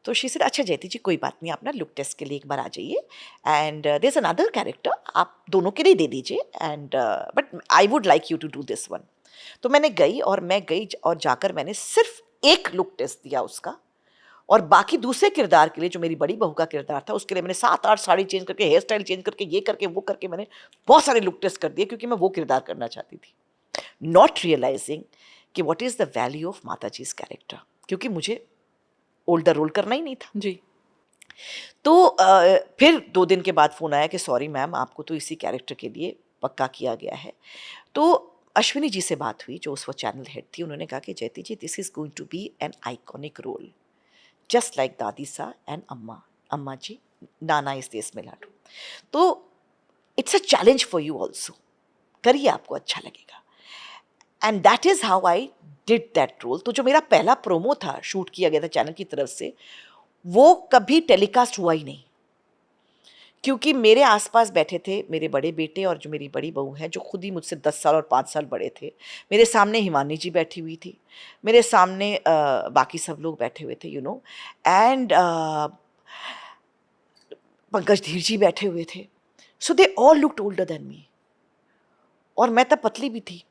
तो शी सेड अच्छा जयती जी कोई बात नहीं, आप ना लुक टेस्ट के लिए एक बार आ जाइए, and there is another character, आप दोनों के लिए दे दीजिए, and but I would like you to do this one. तो मैंने गई, और मैं गई और जाकर मैंने सिर्फ एक लुक टेस्ट दिया उसका, और बाकी दूसरे किरदार के लिए, जो मेरी बड़ी बहू का किरदार था, उसके लिए मैंने 7-8 साड़ी चेंज करके, हेयर स्टाइल चेंज करके, ये करके वो करके, मैंने बहुत सारे लुक टेस्ट कर दिए, क्योंकि मैं वो किरदार करना चाहती थी, नॉट रियलाइजिंग कि what is the value of माता जी कैरेक्टर, क्योंकि मुझे ओल्डर रोल करना ही नहीं था। जी। तो फिर 2 दिन के बाद फ़ोन आया कि सॉरी मैम, आपको तो इसी कैरेक्टर के लिए पक्का किया गया है। तो अश्विनी जी से बात हुई, जो उस वक़्त चैनल हेड थी। उन्होंने कहा कि Jayati ji, this is going to be an iconic role, just like Dadi Sa and अम्मा, अम्मा जी, नाना इस देश में लाडू। तो it's a challenge for you also, करिए, आपको अच्छा लगेगा। And that is how I did that role. तो जो मेरा पहला प्रोमो था, शूट किया गया था चैनल की तरफ से, वो कभी टेलीकास्ट हुआ ही नहीं, क्योंकि मेरे आसपास बैठे थे मेरे बड़े बेटे और जो मेरी बड़ी बहू है, जो खुद ही मुझसे 10 साल और 5 साल बड़े थे। मेरे सामने हिमानी जी बैठी हुई थी, मेरे सामने बाकी सब लोग बैठे हुए थे, यू नो, एंड पंकज धीर जी बैठे हुए थे। So they all looked older than me, और मैं तब पतली भी थी।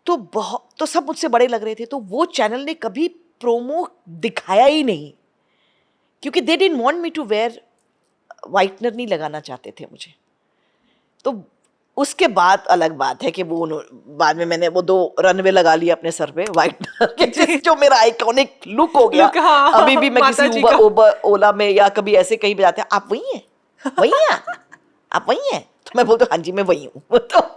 तो सब मुझसे बड़े लग रहे थे। तो वो चैनल ने कभी प्रोमो दिखाया ही नहीं, क्योंकि they didn't want me to wear, whitener नहीं लगाना चाहते थे मुझे। तो उसके बाद अलग बात है कि वो बाद में मैंने वो 2 रनवे लगा लिया अपने सर पे वाइटनर के, जो मेरा आइकॉनिक लुक हो गया। लुक, हाँ, अभी भी मैं माता किसी जी का। उबर ओला में या कभी ऐसे कहीं भी जाते हैं, आप वही हैं, वही हैं आप वही हैं, तो मैं बोलती हूँ हाँ जी मैं वही हूँ। तो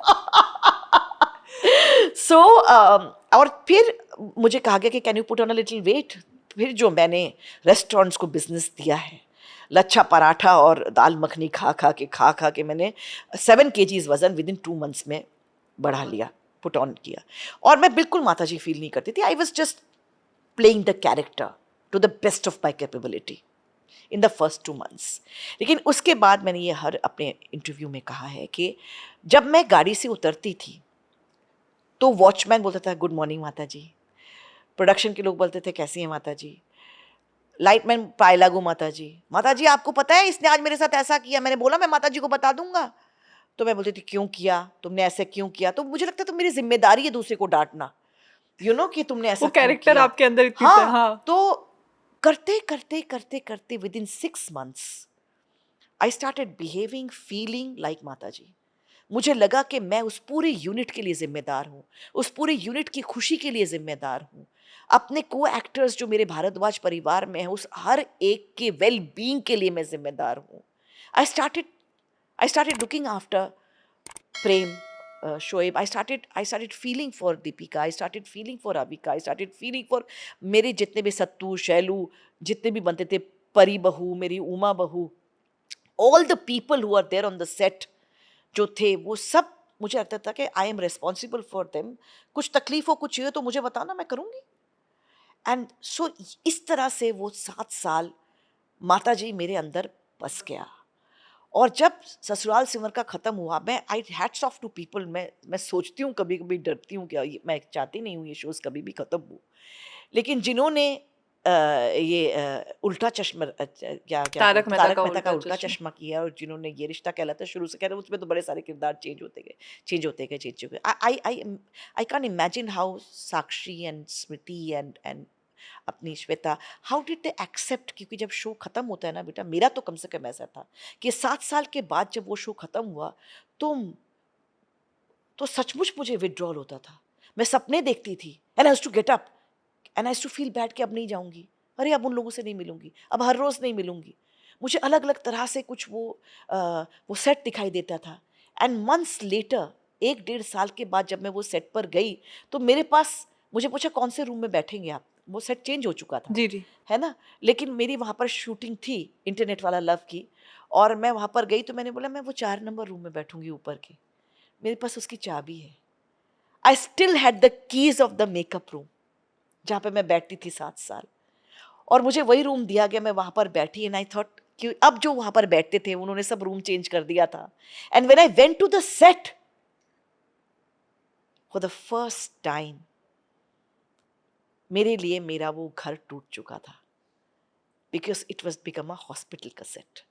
सो और फिर मुझे कहा गया कि can you put on a little weight. फिर जो मैंने रेस्टोरेंट्स को बिजनेस दिया है, लच्छा पराठा और दाल मखनी खा खा के मैंने 7 kgs वजन विद इन 2 months में बढ़ा लिया, पुट ऑन किया। और मैं बिल्कुल माता जी फील नहीं करती थी। I was just playing the character to the best of my capability in the first 2 months। लेकिन उसके बाद मैंने ये हर अपने इंटरव्यू में कहा है कि जब मैं गाड़ी से उतरती थी तो वॉचमैन बोलता था गुड मॉर्निंग माता जी, प्रोडक्शन के लोग बोलते थे कैसी हैं माता जी, लाइटमैन पाए लागू माता जी आपको पता है इसने आज मेरे साथ ऐसा किया। मैंने बोला मैं माता जी को बता दूंगा। तो मैं बोलती थी क्यों किया, तुमने ऐसे क्यों किया? तो मुझे लगता तो मेरी जिम्मेदारी है दूसरे को डांटना, यू नो, कि तुमने ऐसा वो क्यों कैरेक्टर किया। आपके अंदर इतनी हाँ, हाँ। तो करते करते करते करते with in 6 months I started behaving feeling like माता जी। मुझे लगा कि मैं उस पूरी यूनिट के लिए जिम्मेदार हूँ, उस पूरी यूनिट की खुशी के लिए जिम्मेदार हूँ, अपने को एक्टर्स जो मेरे भारद्वाज परिवार में हैं उस हर एक के वेल बीइंग के लिए मैं जिम्मेदार हूँ। I started I started looking after Prem, Shoaib. I started feeling for Deepika, I started feeling for Avika, I started feeling for मेरे जितने भी सत्तू शैलू जितने भी बनते थे, परी बहू, मेरी उमा बहू, all the people who are there on the set जो थे, वो सब मुझे लगता था कि I am responsible for them. कुछ तकलीफ हो, कुछ हुए तो मुझे बताना, मैं करूँगी। एंड सो इस तरह से वो 7 साल माता जी मेरे अंदर बस गया। और जब ससुराल सिमर का ख़त्म हुआ, मैं आई हैट्स ऑफ टू पीपल। मैं सोचती हूँ, कभी कभी डरती हूँ कि मैं चाहती नहीं हूँ ये शोज़ कभी भी ख़त्म हो, लेकिन जिन्होंने उल्टा चश्मा क्या क्या तारक मेहता तारक का मेहता का उल्टा उल्टा चश्मा। चश्मा किया, और जिन्होंने ये रिश्ता कहलाता शुरू से कह रहे उसमें तो बड़े सारे किरदार चेंज होते गए। I can imagine how Sakshi and Smriti and अपनी Shweta, how did they accept, क्योंकि जब शो खत्म होता है ना बेटा, मेरा तो कम से कम ऐसा था कि 7 साल के बाद जब वो शो खत्म हुआ तो सचमुच मुझे विड्रॉल होता था। मैं सपने देखती थी and I to get up and I to feel bad कि अब नहीं जाऊंगी, अरे अब उन लोगों से नहीं मिलूंगी, अब हर रोज नहीं मिलूंगी। मुझे अलग अलग तरह से कुछ वो सेट दिखाई देता था। एंड मंथ्स लेटर, 1 डेढ़ साल के बाद जब मैं वो सेट पर गई तो मेरे पास, मुझे पूछा कौन से रूम में बैठेंगे आप, वो सेट चेंज हो चुका था, जी, जी। है ना। लेकिन मेरी वहाँ पर शूटिंग थी इंटरनेट वाला लव की, और मैं वहाँ पर गई तो मैंने बोला मैं वो 4 नंबर रूम में बैठूंगी ऊपर के, मेरे पास उसकी चाबी है। I still had the keys of the makeup room जहाँ पे मैं बैठती थी 7 साल, और मुझे वही रूम दिया गया, मैं वहाँ पर बैठी एंड आई थॉट कि अब जो वहाँ पर बैठते थे उन्होंने सब रूम चेंज कर दिया था। And when I went to the set for the first time, मेरे लिए मेरा वो घर टूट चुका था, because it was become a hospital का सेट।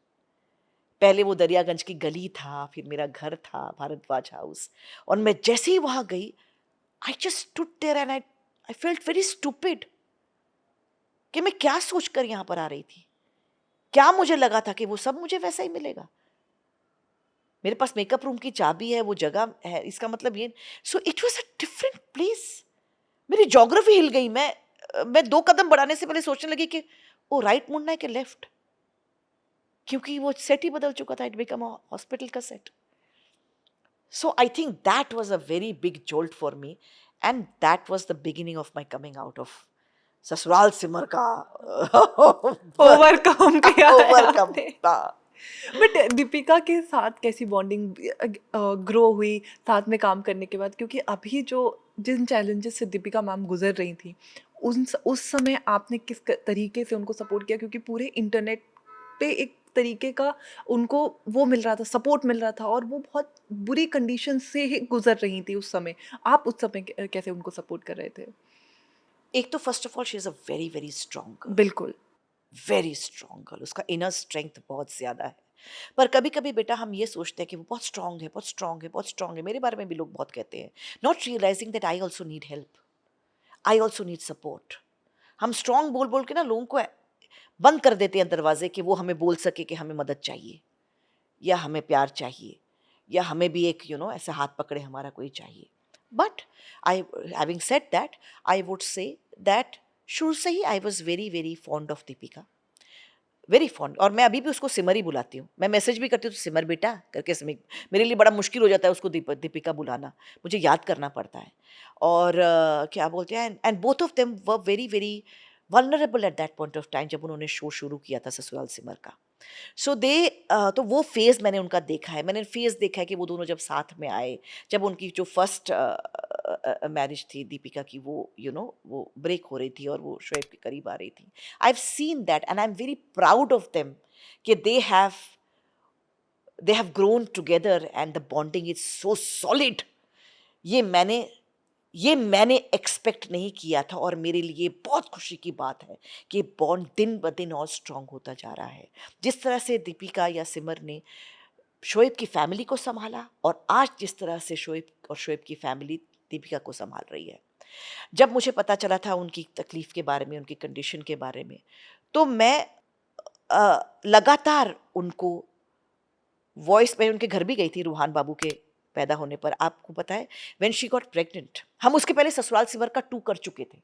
पहले वो दरियागंज की गली था, फिर मेरा घर था भारद्वाज हाउस, और मैं जैसे ही वहां गई, I just stood there and I felt very stupid कि मैं क्या सोचकर यहाँ पर आ रही थी। क्या मुझे लगा था कि वो सब मुझे वैसा ही मिलेगा, मेरे पास मेकअप रूम की चाबी है, वो जगह है, इसका मतलब ये। सो it was a different place. मेरी ज्योग्राफी हिल गई। मैं 2 कदम बढ़ाने से पहले सोचने लगी कि वो राइट मुड़ना है कि लेफ्ट, क्योंकि वो सेट ही बदल चुका था, इट बिकम अ हॉस्पिटल का set. So I think that was a very big jolt for me, and that was the beginning of my coming out of Sasural Simar का ओवरकम किया है ओवरकम। आपने। बट दीपिका के साथ कैसी बॉन्डिंग ग्रो हुई साथ में काम करने के बाद? क्योंकि अभी जो जिन चैलेंजेस से दीपिका मैम गुजर रही थी, उस समय आपने किस तरीके से उनको सपोर्ट किया? क्योंकि पूरे इंटरनेट पे एक तरीके का उनको वो मिल रहा था, सपोर्ट मिल रहा था, और वो बहुत बुरी कंडीशन से ही गुजर रही थी उस समय। आप उस समय कैसे उनको सपोर्ट कर रहे थे? एक तो first of all she is a very very strong girl, बिल्कुल। वेरी स्ट्रॉन्ग गर्ल, उसका इनर स्ट्रेंथ बहुत ज़्यादा है। पर कभी कभी बेटा हम ये सोचते हैं कि वो बहुत स्ट्रॉन्ग है, बहुत स्ट्रॉन्ग है, बहुत स्ट्रॉन्ग है, मेरे बारे में भी लोग बहुत कहते हैं, not realising that I also need help, I also need support. हम स्ट्रॉन्ग बोल बोल के ना लोगों को बंद कर देते हैं दरवाजे कि वो हमें बोल सके कि हमें मदद चाहिए, या हमें प्यार चाहिए, या हमें भी एक ऐसे हाथ पकड़े हमारा कोई चाहिए। But I, having said that, I would say that शुरू से ही I was very very fond of Deepika, very fond. और मैं अभी भी उसको सिमर ही बुलाती हूँ, मैं मैसेज भी करती हूँ तो सिमर बेटा करके सिमर। मेरे लिए बड़ा मुश्किल हो जाता है उसको दीपिका बुलाना, मुझे याद करना पड़ता है। और क्या बोलते हैं, and both of them were very very vulnerable at that point of time जब उन्होंने शो शुरू किया था ससुराल सिमर का। सो दे तो वो फेज़ मैंने उनका देखा है, मैंने फेज़ देखा है कि वो दोनों जब साथ में आए, जब उनकी जो फर्स्ट मैरिज थी दीपिका की, वो वो ब्रेक हो रही थी और वो शोएब के करीब आ रही थी। I have seen that and I am very proud of them कि they have grown together and the bonding is so solid. ये मैंने ये मैंने एक्सपेक्ट नहीं किया था, और मेरे लिए बहुत खुशी की बात है कि बॉन्ड दिन ब दिन और स्ट्रांग होता जा रहा है। जिस तरह से दीपिका या सिमर ने शोएब की फैमिली को संभाला, और आज जिस तरह से शोएब की फैमिली दीपिका को संभाल रही है। जब मुझे पता चला था उनकी तकलीफ़ के बारे में, उनकी कंडीशन के बारे में, तो मैं लगातार उनको वॉइस, मैं उनके घर भी गई थी रूहान बाबू के पैदा होने पर। आपको पता है व्हेन शी गॉट प्रेग्नेंट, हम उसके पहले ससुराल सिमर का 2 कर चुके थे।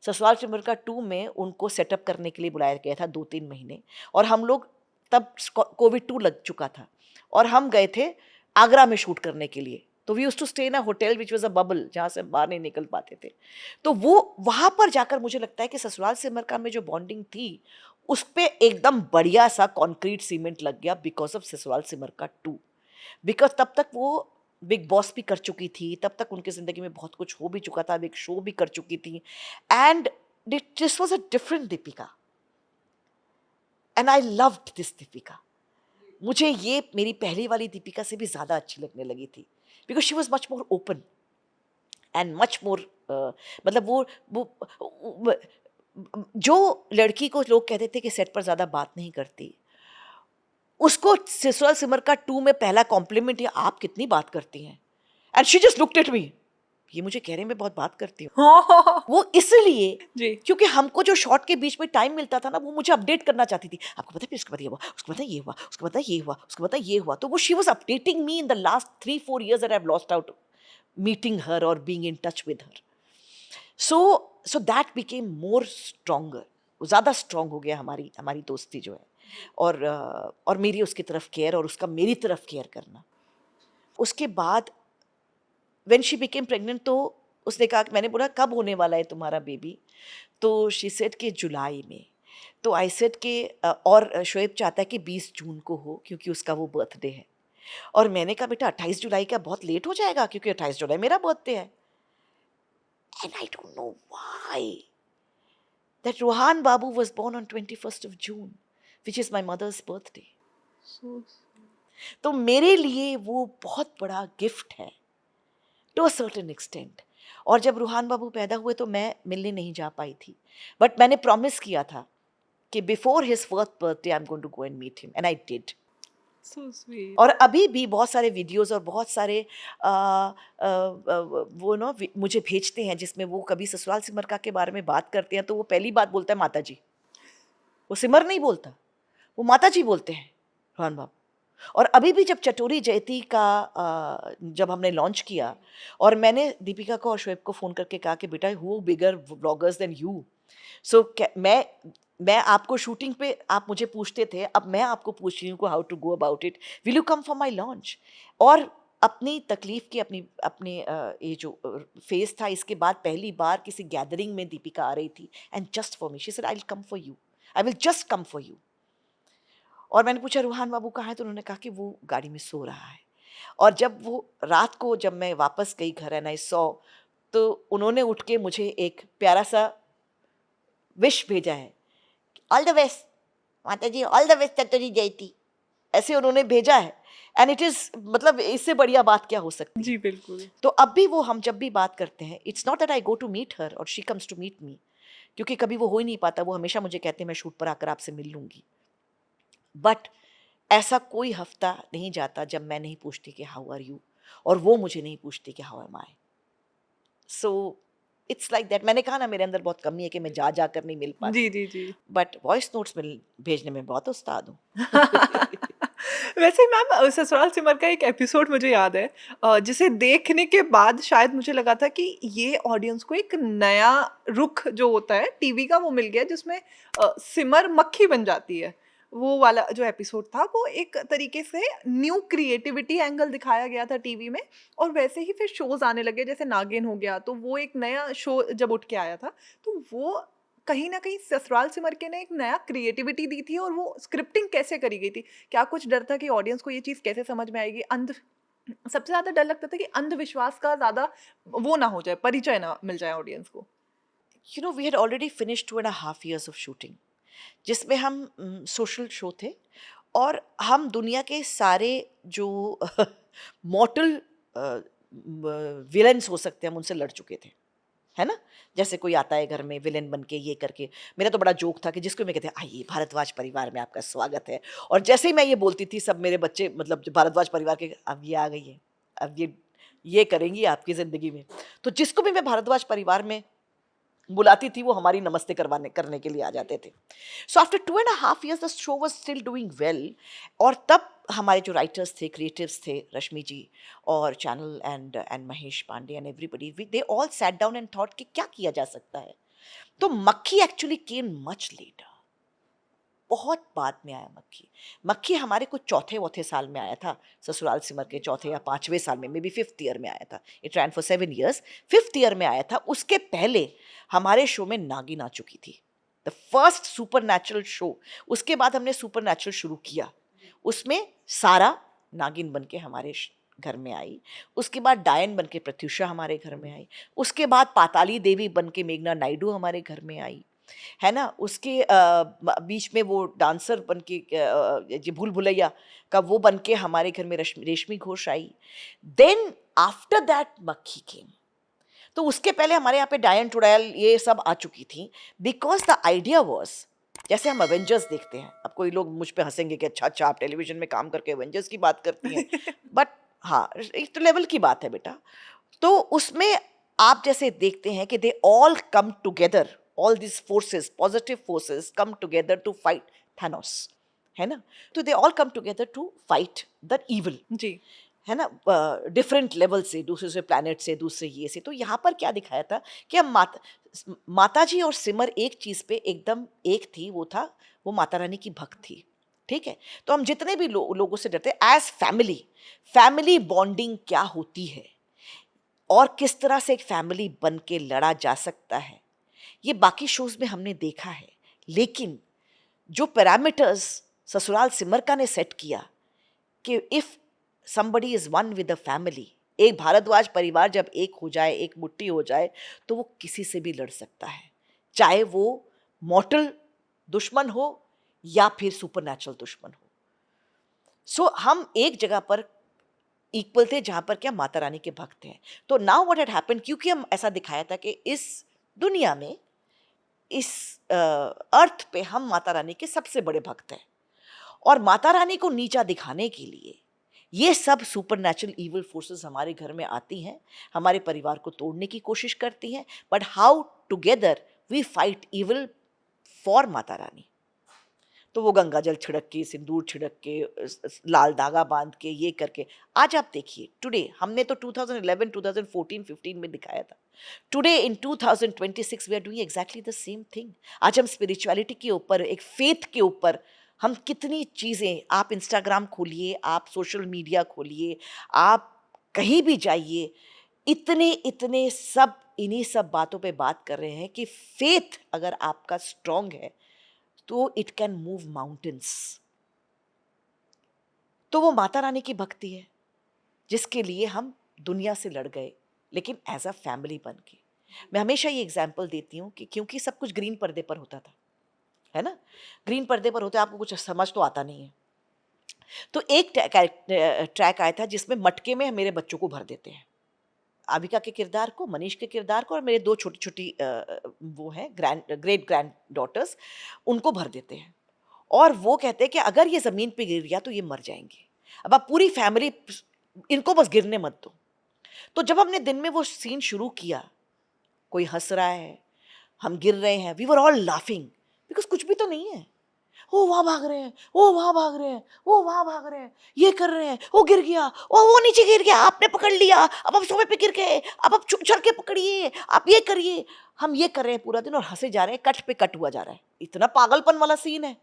ससुराल सिमर का 2 में उनको सेटअप करने के लिए बुलाया गया था 2-3 महीने, और हम लोग तब कोविड 2 लग चुका था, और हम गए थे आगरा में शूट करने के लिए। तो we used to stay in a hotel which was a bubble, जहाँ से हम बाहर नहीं निकल पाते थे। तो वो वहाँ पर जाकर मुझे लगता है कि ससुराल सिमर का में जो बॉन्डिंग थी, उस पे एकदम बढ़िया सा कंक्रीट सीमेंट लग गया बिकॉज ऑफ ससुराल सिमर का 2। बिकॉज तब तक वो बिग बॉस भी कर चुकी थी, तब तक उनकी ज़िंदगी में बहुत कुछ हो भी चुका था, एक शो भी कर चुकी थी, and this was a different Deepika, and I loved this Deepika. मुझे ये मेरी पहली वाली दीपिका से भी ज़्यादा अच्छी लगने लगी थी, because she was much more open and much more, मतलब वो जो लड़की को लोग कहते थे कि सेट पर ज़्यादा बात नहीं करती, उसको ससुराल सिमर का 2 में पहला कॉम्प्लीमेंट है, आप कितनी बात करती हैं, and she just looked at me, ये मुझे कह रहे हैं मैं बहुत बात करती हूँ। हाँ वो इसलिए जी। क्योंकि हमको जो शॉर्ट के बीच में टाइम मिलता था ना, वो मुझे अपडेट करना चाहती थी, आपको पता है फिर उसके बाद ये हुआ, उसके बाद ये हुआ, उसके बाद ये हुआ, उसके बाद ये हुआ। तो वो she was updating me in the last 3-4 years that I've lost out meeting her or being in touch with her. So that became more stronger. ज़्यादा स्ट्रांग हो गया हमारी हमारी दोस्ती जो है, और मेरी उसकी तरफ केयर और उसका मेरी तरफ केयर करना। उसके बाद व्हेन शी बिकेम प्रेग्नेंट, तो उसने कहा, मैंने बोला कब होने वाला है तुम्हारा बेबी, तो शी सेड कि जुलाई में। तो आई सेड कि और शोएब चाहता है कि 20 जून को हो क्योंकि उसका वो बर्थडे है। और मैंने कहा बेटा 28 जुलाई का बहुत लेट हो जाएगा क्योंकि 28 जुलाई मेरा बर्थडे है। And I don't know why that Rohan बाबू was born on 21st of June, which is my mother's birthday. तो मेरे लिए वो बहुत बड़ा गिफ्ट है टू अ सर्टेन एक्सटेंट। और जब रूहान बाबू पैदा हुए तो मैं मिलने नहीं जा पाई थी, बट मैंने प्रॉमिस किया था कि before his first birthday I am going to go and meet him, and I did. So sweet. और अभी भी बहुत सारे वीडियोस और बहुत सारे वो नो मुझे भेजते हैं जिसमें वो कभी ससुराल सिमरका के बारे में बात करते हैं, तो वो पहली बात बोलता है माता जी, वो सिमर नहीं बोलता, वो माता जी बोलते हैं रोहन बाबू। और अभी भी जब चटोरी जयती का जब हमने लॉन्च किया, और मैंने दीपिका को और शोएब को फ़ोन करके कहा कि बेटा who bigger bloggers than you, so मैं आपको शूटिंग पे आप मुझे पूछते थे, अब मैं आपको पूछ रही हूँ how to go about it, will you come for my launch. और अपनी तकलीफ की अपनी ये जो फेस था, इसके बाद पहली बार किसी गैदरिंग में दीपिका आ रही थी, and just for me she said I will come for you, I will just come for you. और मैंने पूछा रूहान बाबू कहाँ है, तो उन्होंने कहा कि वो गाड़ी में सो रहा है। और जब वो रात को जब मैं वापस गई घर एंड आई सॉ, तो उन्होंने उठ के मुझे एक प्यारा सा विश भेजा है, ऑल द बेस्ट माता जी, ऑल द बेस्ट चटोरी जयती, ऐसे उन्होंने भेजा है। एंड इट इज़ मतलब इससे बढ़िया बात क्या हो सकती है। जी बिल्कुल। तो अब भी वो हम जब भी बात करते हैं, it's not that I go to meet her और she comes to meet me, क्योंकि कभी वो हो ही नहीं पाता। वो हमेशा मुझे कहते हैं मैं शूट पर आकर आपसे मिल लूँगी, बट ऐसा कोई हफ्ता नहीं जाता जब मैं नहीं पूछती कि हाउ आर यू, और वो मुझे नहीं पूछती कि how am I. So it's like that. मैंने कहा ना मेरे अंदर बहुत कमी है कि मैं जा जाकर नहीं मिल पाती, जी जी जी। बट वॉइस नोट्स में भेजने में बहुत उस्ताद हूँ। वैसे मैम ससुराल सिमर का एक एपिसोड मुझे याद है, जिसे देखने के बाद शायद मुझे लगा था कि ये ऑडियंस को एक नया रुख जो होता है टीवी का वो मिल गया, जिसमें सिमर मक्खी बन जाती है। वो वाला जो एपिसोड था वो एक तरीके से न्यू क्रिएटिविटी एंगल दिखाया गया था टीवी में। और वैसे ही फिर शोज आने लगे, जैसे नागिन हो गया, तो वो एक नया शो जब उठ के आया था, तो वो कहीं न कहीं ससुराल सिमर के ने एक नया क्रिएटिविटी दी थी। और वो स्क्रिप्टिंग कैसे करी गई थी, क्या कुछ डर था कि ऑडियंस को ये चीज़ कैसे समझ में आएगी? सबसे ज़्यादा डर लगता था कि अंधविश्वास का ज़्यादा वो ना हो जाए, परिचय ना मिल जाए ऑडियंस को। You know we had already finished 2.5 years of shooting, जिसमें हम सोशल शो थे, और हम दुनिया के सारे जो मॉर्टल विलन्स हो सकते हैं हम उनसे लड़ चुके थे, है ना। जैसे कोई आता है घर में विलेन बन के ये करके, मेरा तो बड़ा जोक था कि जिसको मैं कहते हैं आइए भारद्वाज परिवार में आपका स्वागत है, और जैसे ही मैं ये बोलती थी सब मेरे बच्चे मतलब जो भारद्वाज परिवार के, अब ये आ गई है, अब ये करेंगी आपकी ज़िंदगी में। तो जिसको भी मैं भारद्वाज परिवार में बुलाती थी वो हमारी नमस्ते करने के लिए आ जाते थे। So after 2.5 years the show was still doing well. और तब हमारे जो राइटर्स थे, क्रिएटिव्स थे, रश्मि जी और channel and Mahesh Pandey and everybody, they all sat down and thought कि क्या किया जा सकता है। तो मक्खी एक्चुअली केम मच लेटर, बहुत बाद में आया मक्खी। मक्खी हमारे कुछ चौथे साल में आया था, ससुराल सिमर के चौथे या 5वें साल में, मे बी 5th ईयर में आया था। It rain for 7 years, 5th year में आया था। उसके पहले हमारे शो में नागिन आ चुकी थी, the first super natural show. उसके बाद हमने सुपर नेचुरल शुरू किया, उसमें सारा नागिन बन के हमारे घर में आई। उसके बाद डायन बन के प्रत्युषा हमारे घर में आई। उसके बाद पाताली देवी बन के मेघना नायडू हमारे घर में आई, है ना। उसके बीच में वो डांसर बन के जो भूल भुलैया का वो बन के हमारे घर में रेशमी घोष आई। देन आफ्टर दैट मक्खी केम। तो उसके पहले हमारे यहाँ पे डायन टुडायल ये सब आ चुकी थी, बिकॉज द आइडिया वॉज, जैसे हम अवेंजर्स देखते हैं, अब कोई लोग मुझ पे हंसेंगे कि अच्छा आप टेलीविजन में काम करके अवेंजर्स की बात करती हैं, बट हाँ, एक तो लेवल की बात है बेटा। तो उसमें आप जैसे देखते हैं कि they all come together, all this forces, positive forces come together to fight Thanos, है ना। तो they all come together to fight the evil, जी। है ना, डिफरेंट लेवल से, दूसरे प्लैनेट से, दूसरे ये से। तो यहाँ पर क्या दिखाया था कि हम माता जी और सिमर एक चीज़ पे एकदम एक थी, वो माता रानी की भक्त थी, ठीक है। तो हम जितने भी लोगों से डरते, एज फैमिली, फैमिली बॉन्डिंग क्या होती है और किस तरह से एक फैमिली बन के लड़ा जा सकता है, ये बाकी शोज में हमने देखा है। लेकिन जो पैरामीटर्स ससुराल सिमर का ने सेट किया कि if somebody is one with the family, एक भारद्वाज परिवार जब एक हो जाए, एक मुट्ठी हो जाए, तो वो किसी से भी लड़ सकता है, चाहे वो मॉर्टल दुश्मन हो या फिर सुपरनैचुरल दुश्मन हो। सो हम एक जगह पर इक्वल थे जहां पर क्या माता रानी के भक्त हैं। तो नाउ व्हाट हैड हैपेंड, क्योंकि हम ऐसा दिखाया था कि इस दुनिया में, इस अर्थ पे हम माता रानी के सबसे बड़े भक्त हैं, और माता रानी को नीचा दिखाने के लिए ये सब सुपरनैचुरल इविल फोर्सेस हमारे घर में आती हैं, हमारे परिवार को तोड़ने की कोशिश करती हैं, but how together we fight evil for Mata Rani. तो वो गंगा जल छिड़क के, सिंदूर छिड़क के, लाल धागा बांध के, ये करके, आज आप देखिए टुडे, हमने तो 2011, 2014, 15 में दिखाया था, today in 2026 we are doing exactly the same thing. आज हम स्पिरिचुअलिटी के ऊपर, एक फेथ के ऊपर, हम कितनी चीज़ें, आप इंस्टाग्राम खोलिए, आप सोशल मीडिया खोलिए, आप कहीं भी जाइए, इतने सब इन्हीं सब बातों पे बात कर रहे हैं कि फेथ अगर आपका स्ट्रांग है तो इट कैन मूव माउंटेन्स। तो वो माता रानी की भक्ति है जिसके लिए हम दुनिया से लड़ गए, लेकिन एज अ फैमिली बन के। मैं हमेशा ये एग्जाम्पल देती हूँ कि क्योंकि सब कुछ ग्रीन पर्दे पर होता था, है ना, ग्रीन पर्दे पर होते, आपको कुछ समझ तो आता नहीं है। तो एक ट्रैक आया था जिसमें मटके में मेरे बच्चों को भर देते हैं, आविका के किरदार को, मनीष के किरदार को, और मेरे दो छोटी छोटी वो हैं ग्रेट ग्रैंड डॉटर्स, उनको भर देते हैं, और वो कहते हैं कि अगर ये ज़मीन पे गिर गया तो ये मर जाएंगे। अब आप पूरी फैमिली, इनको बस गिरने मत दो। तो जब हमने दिन में वो सीन शुरू किया, कोई हंस रहा है, हम गिर रहे हैं, we were all laughing, because कुछ भी तो नहीं है। वो वहाँ भाग रहे हैं, वो वहाँ भाग रहे हैं, वो वहाँ भाग रहे हैं, ये कर रहे हैं, वो गिर गया, वो नीचे गिर गया, आपने पकड़ लिया, अब आप सोफे पे गिर गए, अब आप चढ़ के पकड़िए, आप ये करिए। हम ये कर रहे हैं पूरा दिन और हंसे जा रहे हैं, कट पे कट हुआ जा रहा है, इतना पागलपन वाला सीन है,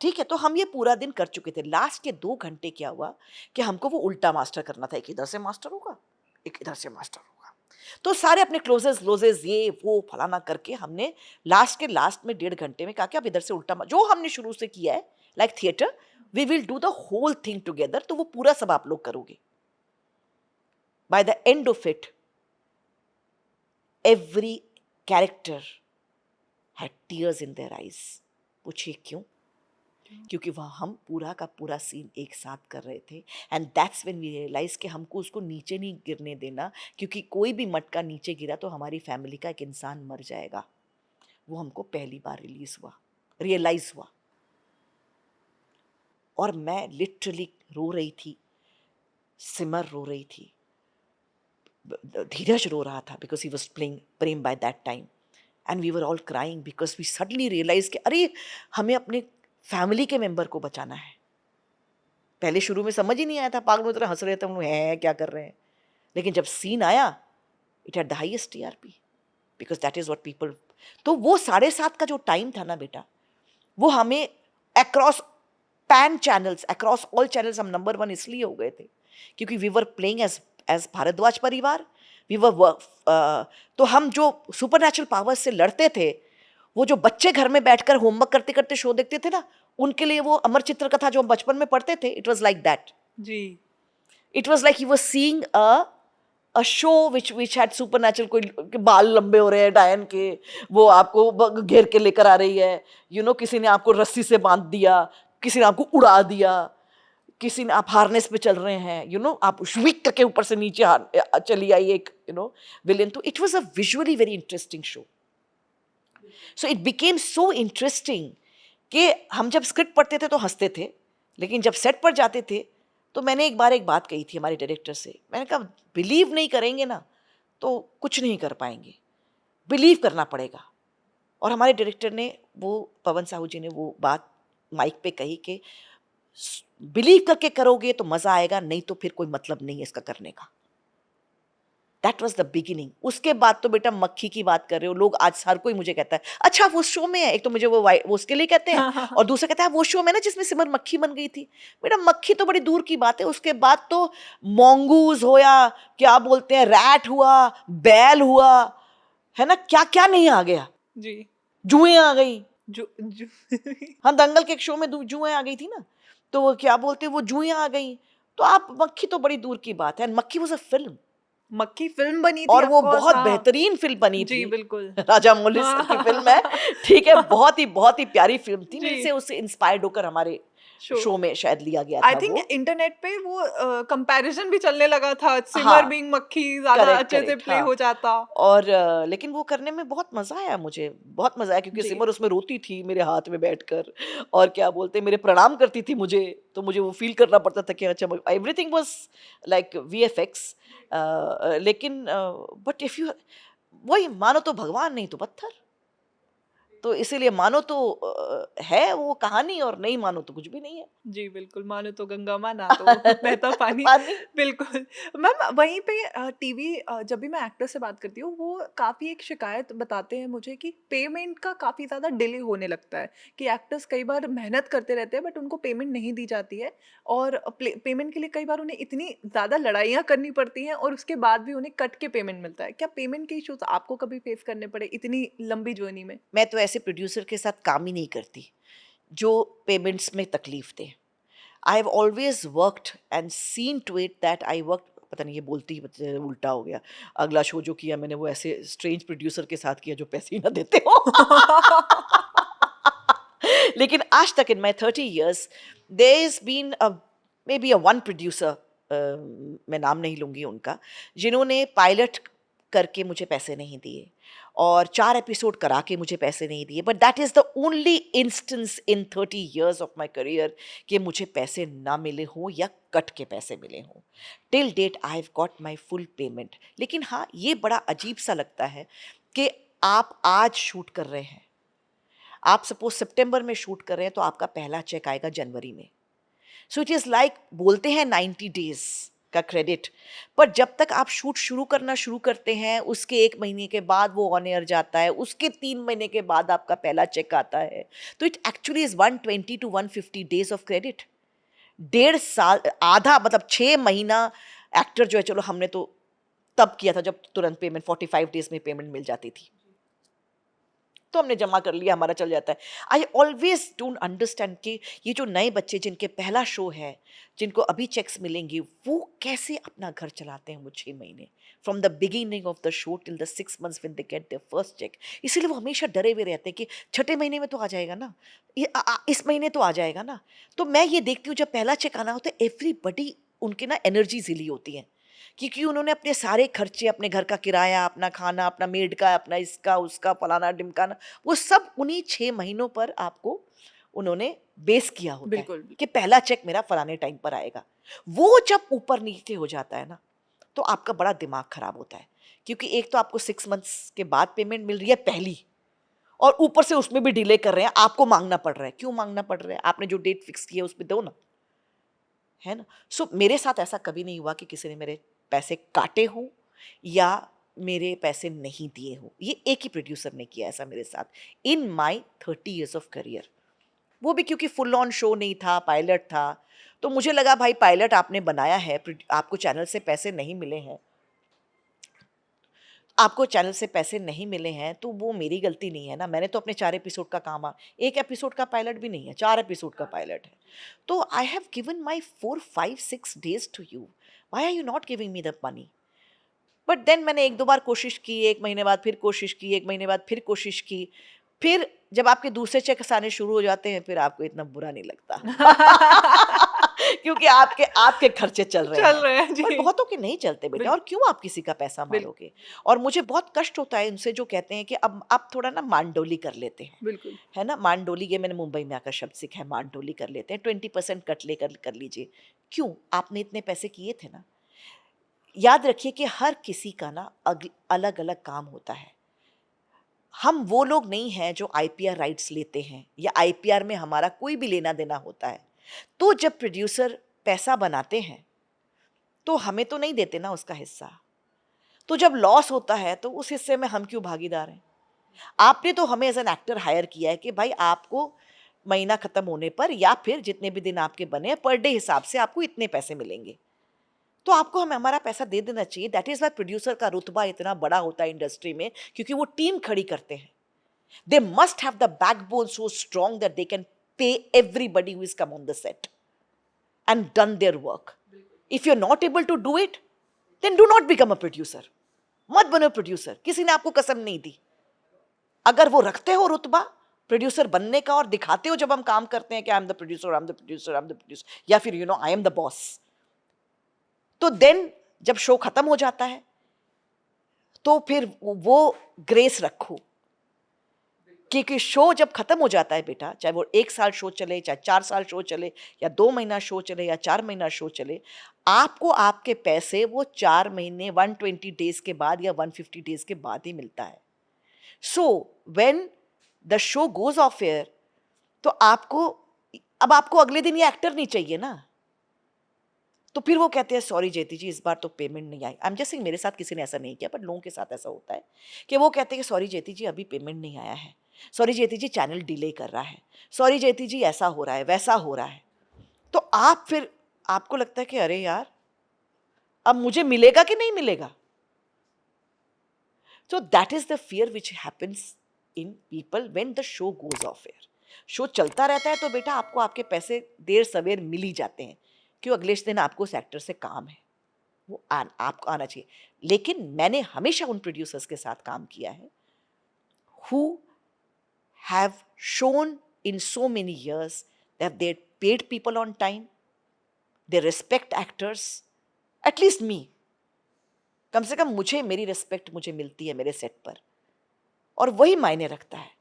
ठीक है। तो हम ये पूरा दिन कर चुके थे। लास्ट के 2 घंटे क्या हुआ कि हमको वो उल्टा मास्टर करना था, एक इधर से मास्टर होगा, एक इधर से मास्टर होगा। तो सारे अपने क्लोजेस लोजेस ये वो फलाना करके हमने लास्ट के लास्ट में 1.5 घंटे में कहा कि अब इधर से उल्टा जो हमने शुरू से किया है, like theatre, we will do the whole thing together. तो वो पूरा सब आप लोग करोगे। By the end of it every character had tears in their eyes. पूछिए क्यों? क्योंकि वह हम पूरा का पूरा सीन एक साथ कर रहे थे, and that's when we realise कि हमको उसको नीचे नहीं गिरने देना, क्योंकि कोई भी मटका नीचे गिरा तो हमारी फैमिली का एक इंसान मर जाएगा। वो हमको पहली बार रियलाइज हुआ, और मैं लिटरली रो रही थी, सिमर रो रही थी, धीरज रो रहा था, because he was playing Prem by that time, and we were all crying because we suddenly realise कि अरे हमें अपने फैमिली के मेंबर को बचाना है। पहले शुरू में समझ ही नहीं आया था, पागलों की तरह हंस रहे थे, हम हैं क्या कर रहे हैं, लेकिन जब सीन आया, it had the highest TRP, because that is what people. तो वो 7:30 का जो टाइम था ना बेटा, वो हमें across pan channels, across all channels हम नंबर 1 इसलिए हो गए थे क्योंकि we were playing as Bharadwaj परिवार, वी वर तो हम जो सुपरनैचुरल पावर्स से लड़ते थे, वो जो बच्चे घर में बैठकर होमवर्क करते करते शो देखते थे ना, उनके लिए वो अमर चित्र कथा जो हम बचपन में पढ़ते थे, इट वाज लाइक दैट जी। It was like you were seeing a show which had supernatural, कोई बाल लंबे हो रहे हैं डायन के, वो आपको घेर के लेकर आ रही है, किसी ने आपको रस्सी से बांध दिया, किसी ने आपको उड़ा दिया। किसी ने, आप हार्नेस पे चल रहे हैं, यू नो, आप श्विक करके ऊपर से नीचे चली आई एक, यू नो, विलेन. तो it was a visually very interesting show. So it became so interesting कि हम जब स्क्रिप्ट पढ़ते थे तो हंसते थे, लेकिन जब सेट पर जाते थे तो मैंने एक बार एक बात कही थी हमारे डायरेक्टर से. मैंने कहा बिलीव नहीं करेंगे ना तो कुछ नहीं कर पाएंगे, बिलीव करना पड़ेगा. और हमारे डायरेक्टर ने, वो पवन साहू जी ने वो बात माइक पे कही कि बिलीव करके करोगे तो मजा आएगा, नहीं तो फिर कोई मतलब नहीं है इसका करने का. That was the beginning. उसके बाद तो बेटा मक्खी की बात कर रहे हो, लोग आज हर कोई मुझे कहता है अच्छा वो शो में है. एक तो मुझे वो उसके लिए कहते हैं, और दूसरा कहता है वो शो में ना जिसमें सिमर मक्खी बन गई थी. बेटा मक्खी तो बड़ी दूर की बात है, उसके बाद तो मोंगूज हो या क्या बोलते हैं, रैट हुआ, बैल हुआ, है ना, क्या क्या नहीं आ गया. जी. जुएं आ गई. जो हाँ, दंगल के एक शो में जुएं आ गई थी ना, तो वो क्या बोलते हैं, वो जुएं आ गई. तो आप मक्खी तो बड़ी दूर की बात है. मक्खी वाज अ फिल्म, मक्खी फिल्म बनी थी, और ऑफ वो कोर्स. बहुत हाँ बेहतरीन फिल्म बनी जी, थी. बिल्कुल. राजा मौली सर की फिल्म है, ठीक है, बहुत ही प्यारी फिल्म थी. जी. मेरे से उससे इंस्पायर्ड होकर हमारे शो शो में शायद लिया गया आई था थिंक वो. इंटरनेट पे वो कंपैरिजन भी चलने लगा था, सिमर हाँ, बीइंग मक्खी ज्यादा करेक्ट अच्छे से करेक्ट, प्ले हाँ. हो जाता. और लेकिन वो करने में बहुत मजा आया, मुझे बहुत मजा आया, क्योंकि जी. सिमर उसमें रोती थी मेरे हाथ में बैठकर, और क्या बोलते हैं, मेरे प्रणाम करती थी मुझे, तो मुझे वो फील करना पड़ता था कि अच्छा, एवरीथिंग वाज लाइक वीएफएक्स. लेकिन बट इफ यू, वही मानो तो भगवान, नहीं तो पत्थर. तो इसीलिए मानो तो है वो कहानी, और नहीं मानो तो कुछ भी नहीं है. जी, बिल्कुल. मानो तो गंगा माँ, ना तो बहता पानी. पानी. बिल्कुल. मैम वहीं पे टीवी, जब भी मैं एक्टर से बात करती हूँ, वो काफ़ी एक शिकायत बताते हैं मुझे कि पेमेंट का काफ़ी ज़्यादा डिले होने लगता है, कि एक्टर्स कई बार मेहनत करते रहते हैं बट उनको पेमेंट नहीं दी जाती है, और पेमेंट के लिए कई बार उन्हें इतनी ज़्यादा लड़ाइयाँ करनी पड़ती हैं, और उसके बाद भी उन्हें कट के पेमेंट मिलता है. क्या पेमेंट के इश्यूज आपको कभी फेस करने पड़े इतनी लंबी जर्नी में? मैं तो ऐसे प्रोड्यूसर के साथ काम ही नहीं करती जो पेमेंट्स में तकलीफ दे. I have always worked and seen to it that I work. पता नहीं ये बोलती ही उल्टा हो गया. अगला शो जो किया मैंने वो ऐसे स्ट्रेंज प्रोड्यूसर के साथ किया जो पैसे ही ना देते हो. लेकिन आज तक इन माई 30 years there has been maybe a one producer, मैं नाम नहीं लूँगी उनका, जिन्होंने पायलट करके मुझे पैसे नहीं दिए और 4 एपिसोड करा के मुझे पैसे नहीं दिए. But that is the only instance in 30 years of my career कि मुझे पैसे ना मिले हों या कट के पैसे मिले हों. Till date I have got my full payment. लेकिन हाँ, ये बड़ा अजीब सा लगता है कि आप आज शूट कर रहे हैं, आप सपोज सितंबर में शूट कर रहे हैं, तो आपका पहला चेक आएगा जनवरी में. सो इट इज़ लाइक, बोलते हैं 90 डेज का क्रेडिट, पर जब तक आप शूट शुरू करना शुरू करते हैं उसके 1 महीने के बाद वो ऑन एयर जाता है, उसके 3 महीने के बाद आपका पहला चेक आता है. तो it actually is 120 to 150 days of credit. 1.5 साल, आधा मतलब 6 महीना एक्टर जो है, चलो हमने तो तब किया था जब तुरंत पेमेंट 45 डेज में पेमेंट मिल जाती थी, तो हमने जमा कर लिया, हमारा चल जाता है. आई ऑलवेज डोंट अंडरस्टैंड कि ये जो नए बच्चे जिनके पहला शो है, जिनको अभी चेक्स मिलेंगे, वो कैसे अपना घर चलाते हैं वो 6 महीने, from the beginning of the show till the 6 months when they get their first cheque. इसीलिए वो हमेशा डरे हुए रहते हैं कि छठे महीने में तो आ जाएगा ना, इस महीने तो आ जाएगा ना. तो मैं ये देखती हूँ जब पहला चेक आना होता है, एवरीबडी, उनके ना एनर्जी हिली होती है, क्योंकि उन्होंने अपने सारे खर्चे, अपने घर का किराया, अपना खाना, अपना मेड का, अपना इसका उसका फलाना ढिमकाना, वो सब उन्हीं 6 महीनों पर आपको उन्होंने बेस किया होता है बिल्कुल. कि पहला चेक मेरा फलाने टाइम पर आएगा. वो जब ऊपर नीचे हो जाता है ना, तो आपका बड़ा दिमाग खराब होता है, क्योंकि एक तो आपको 6 months के बाद पेमेंट मिल रही है पहली, और ऊपर से उसमें भी डिले कर रहे हैं, आपको मांगना पड़ रहा है. क्यों मांगना पड़ रहा है? आपने जो डेट फिक्स की है उस पर दो ना, है ना. सो मेरे साथ ऐसा कभी नहीं हुआ कि किसी ने मेरे पैसे काटे हों या मेरे पैसे नहीं दिए हों. ये एक ही प्रोड्यूसर ने किया ऐसा मेरे साथ इन माई 30 years ऑफ करियर. वो भी क्योंकि फुल ऑन शो नहीं था, पायलट था, तो मुझे लगा भाई पायलट आपने बनाया है, आपको चैनल से पैसे नहीं मिले हैं, आपको चैनल से पैसे नहीं मिले हैं, तो वो मेरी गलती नहीं है ना. मैंने तो अपने 4 एपिसोड का काम, 1 एपिसोड का पायलट भी नहीं है, 4 एपिसोड का पायलट है. तो I have given my 4, 5, 6 days to you, why are you not giving me the money? But then मैंने 1-2 बार कोशिश की, 1 महीने बाद फिर कोशिश की, 1 महीने बाद फिर कोशिश की. फिर जब आपके दूसरे चेक्स आने शुरू हो जाते हैं, फिर आपको इतना बुरा नहीं लगता. क्योंकि आपके आपके खर्चे चल रहे चल हैं। रहे हैं पर जी। बहुतों के नहीं चलते बेटा, और क्यों आप किसी का पैसा मारोगे? और मुझे बहुत कष्ट होता है उनसे जो कहते हैं कि अब आप थोड़ा ना मांडोली कर लेते हैं, बिल्कुल। है ना? मांडोली, ये मैंने मुंबई में आकर शब्द सीखा है, मांडोली कर लेते हैं, 20% कट लेकर कर लीजिए। क्यों? आपने इतने पैसे किए थे ना। याद रखिए कि हर किसी का ना अलग-अलग काम होता है। हम वो लोग नहीं हैं जो आईपीआर राइट्स लेते हैं, या आईपीआर में हमारा कोई भी लेना-देना होता है। तो जब प्रोड्यूसर पैसा बनाते हैं, तो हमें तो नहीं देते ना उसका हिस्सा। तो जब लॉस होता है तो उस हिस्से में हम क्यों भागीदार हैं? आपने तो हमें एज़ एन एक्टर हायर किया है कि भाई आपको महीना खत्म होने पर या फिर जितने भी दिन आपके बने हैं, पर डे हिसाब से आपको इतने पैसे मिलेंगे। तो आपको हमें हमारा पैसा दे देना चाहिए। दैट इज़ व्हाई प्रोड्यूसर का रुतबा इतना बड़ा होता है इंडस्ट्री में, क्योंकि वो टीम खड़ी करते हैं। They must have the backbone so strong that they can pay everybody who has come on the set and done their work. If you're not able to do it, then do not become a producer. मत बनो producer, किसी ने आपको कसम नहीं दी। अगर वो रखते हो रुतबा प्रोड्यूसर बनने का और दिखाते हो जब हम काम करते हैं कि I am the producer, I am the producer, I am the producer, या फिर आई एम द बॉस, तो देन जब शो खत्म हो जाता है तो फिर वो ग्रेस रखो, क्योंकि शो जब खत्म हो जाता है बेटा, चाहे वो 1 साल शो चले, चाहे 4 साल शो चले, या 2 महीना शो चले, या 4 महीना शो चले, आपको आपके पैसे वो 4 महीने 120 डेज के बाद या 150 डेज के बाद ही मिलता है। So when the show goes off air, तो अब आपको अगले दिन ये एक्टर नहीं चाहिए ना। तो फिर वो कहते हैं सॉरी जयती जी, इस बार तो पेमेंट नहीं आई। आई एम जस्ट सेइंग, मेरे साथ किसी ने ऐसा नहीं किया, पर लोगों के साथ ऐसा होता है कि वो कहते हैं कि सॉरी जयती जी, अभी पेमेंट नहीं आया है, सॉरी जयती जी, चैनल डिले कर रहा है, सॉरी जयती जी, ऐसा हो रहा है, वैसा हो रहा है। तो आपको लगता है कि अरे यार, अब मुझे मिलेगा कि नहीं मिलेगा? So that is the fear which happens in people when the show goes off air. Show चलता रहता है तो बेटा आपको आपके पैसे देर सवेर मिल ही जाते हैं, क्यों? अगले दिन आपको उस एक्टर से काम है, वो आपको आना चाहिए। लेकिन मैंने हमेशा उन प्रोड्यूसर्स के साथ काम किया है who have shown in so many years that they paid people on time, they respect actors, at least me. कम से कम मुझे मेरी रिस्पेक्ट मुझे मिलती है मेरे सेट पर, और वही मायने रखता है।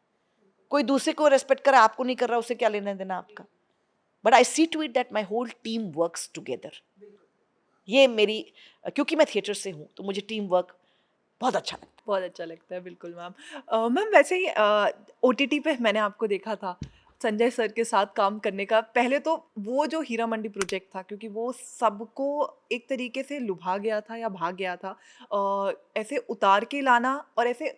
कोई दूसरे को रेस्पेक्ट कर रहा, आपको नहीं कर रहा, उसे क्या लेना देना आपका? But I see to it that my whole team works together. ये मेरी, क्योंकि मैं थिएटर से हूँ तो मुझे टीम वर्क बहुत अच्छा लगता है। बहुत अच्छा लगता है, बिल्कुल मैम। मैम वैसे ही ओटीटी पे मैंने आपको देखा था संजय सर के साथ काम करने का। पहले तो वो जो हीरा मंडी प्रोजेक्ट था, क्योंकि वो सबको एक तरीके से लुभा गया था या भाग गया था। ऐसे उतार के लाना और ऐसे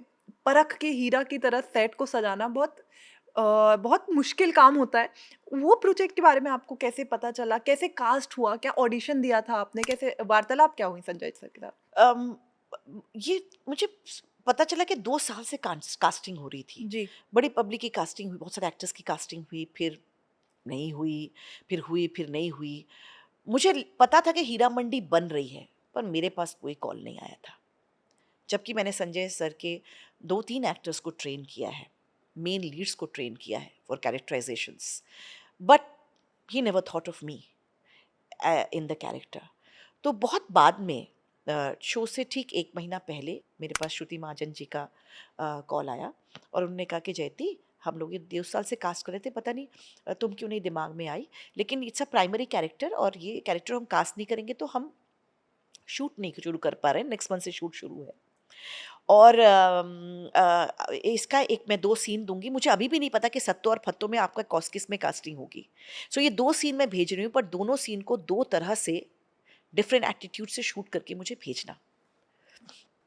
परख के हीरा की तरह सेट को सजाना बहुत मुश्किल काम होता है। वो प्रोजेक्ट के बारे में आपको कैसे पता चला? कैसे कास्ट हुआ? क्या ऑडिशन दिया था आपने? कैसे वार्तालाप क्या हुई संजय सर के साथ? अम, ये मुझे पता चला कि 2 साल से कास्टिंग हो रही थी। जी। बड़ी पब्लिक की कास्टिंग हुई, बहुत सारे एक्टर्स की कास्टिंग हुई, फिर नहीं हुई, फिर हुई, फिर नहीं हुई। मुझे पता था कि हीरा मंडी बन रही है, पर मेरे पास कोई कॉल नहीं आया था। जबकि मैंने संजय सर के 2-3 एक्टर्स को ट्रेन किया है, मेन लीड्स को ट्रेन किया है for characterisations, but he never thought of me in the character. तो बहुत बाद में शो से ठीक 1 महीना पहले मेरे पास श्रुति महाजन जी का कॉल आया, और उन्होंने कहा कि जयती, हम लोग ये 2 साल से कास्ट कर रहे थे, पता नहीं तुम क्यों नहीं दिमाग में आई, लेकिन इट्स अ प्राइमरी कैरेक्टर, और ये कैरेक्टर हम कास्ट नहीं करेंगे तो हम शूट नहीं शुरू कर पा रहे हैं, नेक्स्ट मंथ से शूट शुरू है। और इसका मैं 2 सीन दूंगी, मुझे अभी भी नहीं पता कि सत्तो और फत्तो में आपका किस में कास्टिंग होगी। सो ये 2 सीन मैं भेज रही हूँ, पर दोनों सीन को 2 तरह से डिफरेंट एटीट्यूड से शूट करके मुझे भेजना।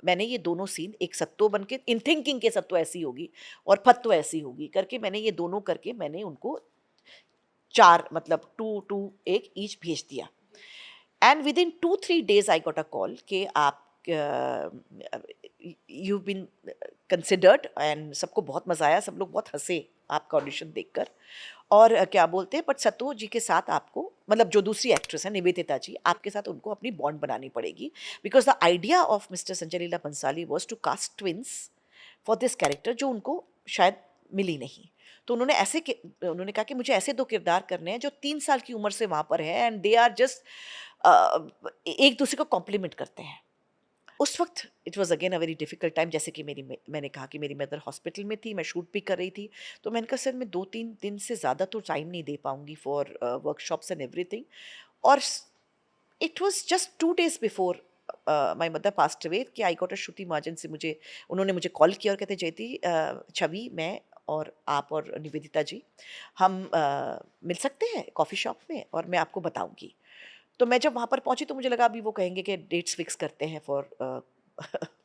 मैंने ये दोनों सीन, एक सत्तो बन के इन थिंकिंग के सत्तो ऐसी होगी और फत्तो ऐसी होगी करके, मैंने ये दोनों करके मैंने उनको 4 मतलब 2 एक ईच भेज दिया। And with in 2-3 days I got a call कि आप यू बीन कंसिडर्ड, एंड सबको बहुत मज़ा आया, सब लोग बहुत हंसे आपका ऑडिशन देखकर। और क्या बोलते हैं, बट सत्तो जी के साथ आपको, मतलब जो दूसरी एक्ट्रेस है निवेदिता जी, आपके साथ उनको अपनी बॉन्ड बनानी पड़ेगी, because the idea of mister Sanjay Leela Bhansali was to cast twins for this character, जो उनको शायद मिली नहीं। तो उन्होंने कहा कि मुझे ऐसे 2 किरदार करने हैं जो 3 साल की उम्र से वहाँ पर हैं एंड दे आर जस्ट एक दूसरे को कॉम्प्लीमेंट करते हैं। उस वक़्त it was again a very difficult time, जैसे कि मैंने कहा कि मेरी मदर हॉस्पिटल में थी, मैं शूट भी कर रही थी। तो मैंने कहा सर मैं 2-3 दिन से ज़्यादा तो टाइम नहीं दे पाऊँगी फॉर वर्कशॉप्स एंड एवरीथिंग। और it was just 2 days before my mother passed away कि आई गॉट अ श्रुति महाजन से उन्होंने मुझे कॉल किया और कहते जयति छवि, मैं और आप और निवेदिता जी हम मिल सकते हैं कॉफ़ी शॉप में और मैं आपको बताऊँगी। तो मैं जब वहाँ पर पहुँची तो मुझे लगा अभी वो कहेंगे कि डेट्स फिक्स करते हैं for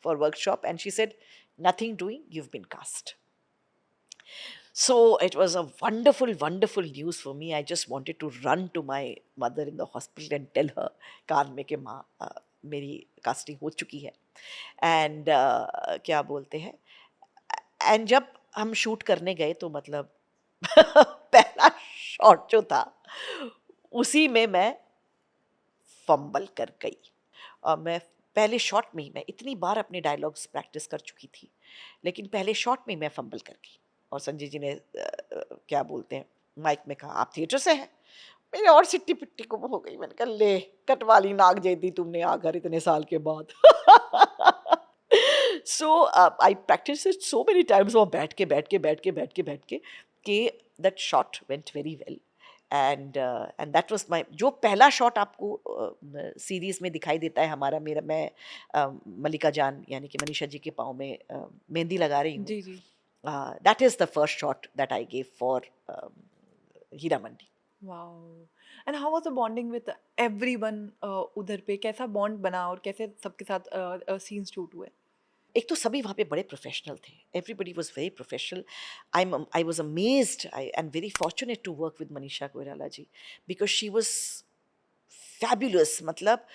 for workshop and she said nothing doing, you have been cast. So it was a wonderful, wonderful news for me. I just wanted to run to my mother in the hospital and tell her कान में कि माँ मेरी casting हो चुकी है and क्या बोलते हैं एंड जब हम शूट करने गए तो मतलब पहला शॉट जो था उसी में मैं फंबल कर गई। और मैं पहले शॉट में ही मैं इतनी बार अपने डायलॉग्स प्रैक्टिस कर चुकी थी लेकिन पहले शॉट में ही मैं फंबल कर गई। और संजय जी ने क्या बोलते हैं माइक में कहा आप थिएटर से हैं। मेरे और सिट्टी पिट्टी को हो गई, मैंने कहा ले कटवाली नाग जयती तुमने आ घर इतने साल के बाद। So I practice it so many times, वो बैठ के कि that shot went very well and that was my जो पहला शॉट आपको सीरीज में दिखाई देता है हमारा मेरा मैं मल्लिका जान यानी कि मनीषा जी के पाँव में मेहंदी लगा रही हूँ। जी, जी। That is the first shot that I gave for Heera Mandi. Wow! And how was the bonding with everyone उधर पे कैसा बॉन्ड बना और कैसे सबके साथ सीन्स शूट हुए? एक तो सभी वहाँ पे बड़े प्रोफेशनल थे, everybody was very professional. I was amazed I and very fortunate to work with Manisha Koirala ji because she was fabulous. मतलब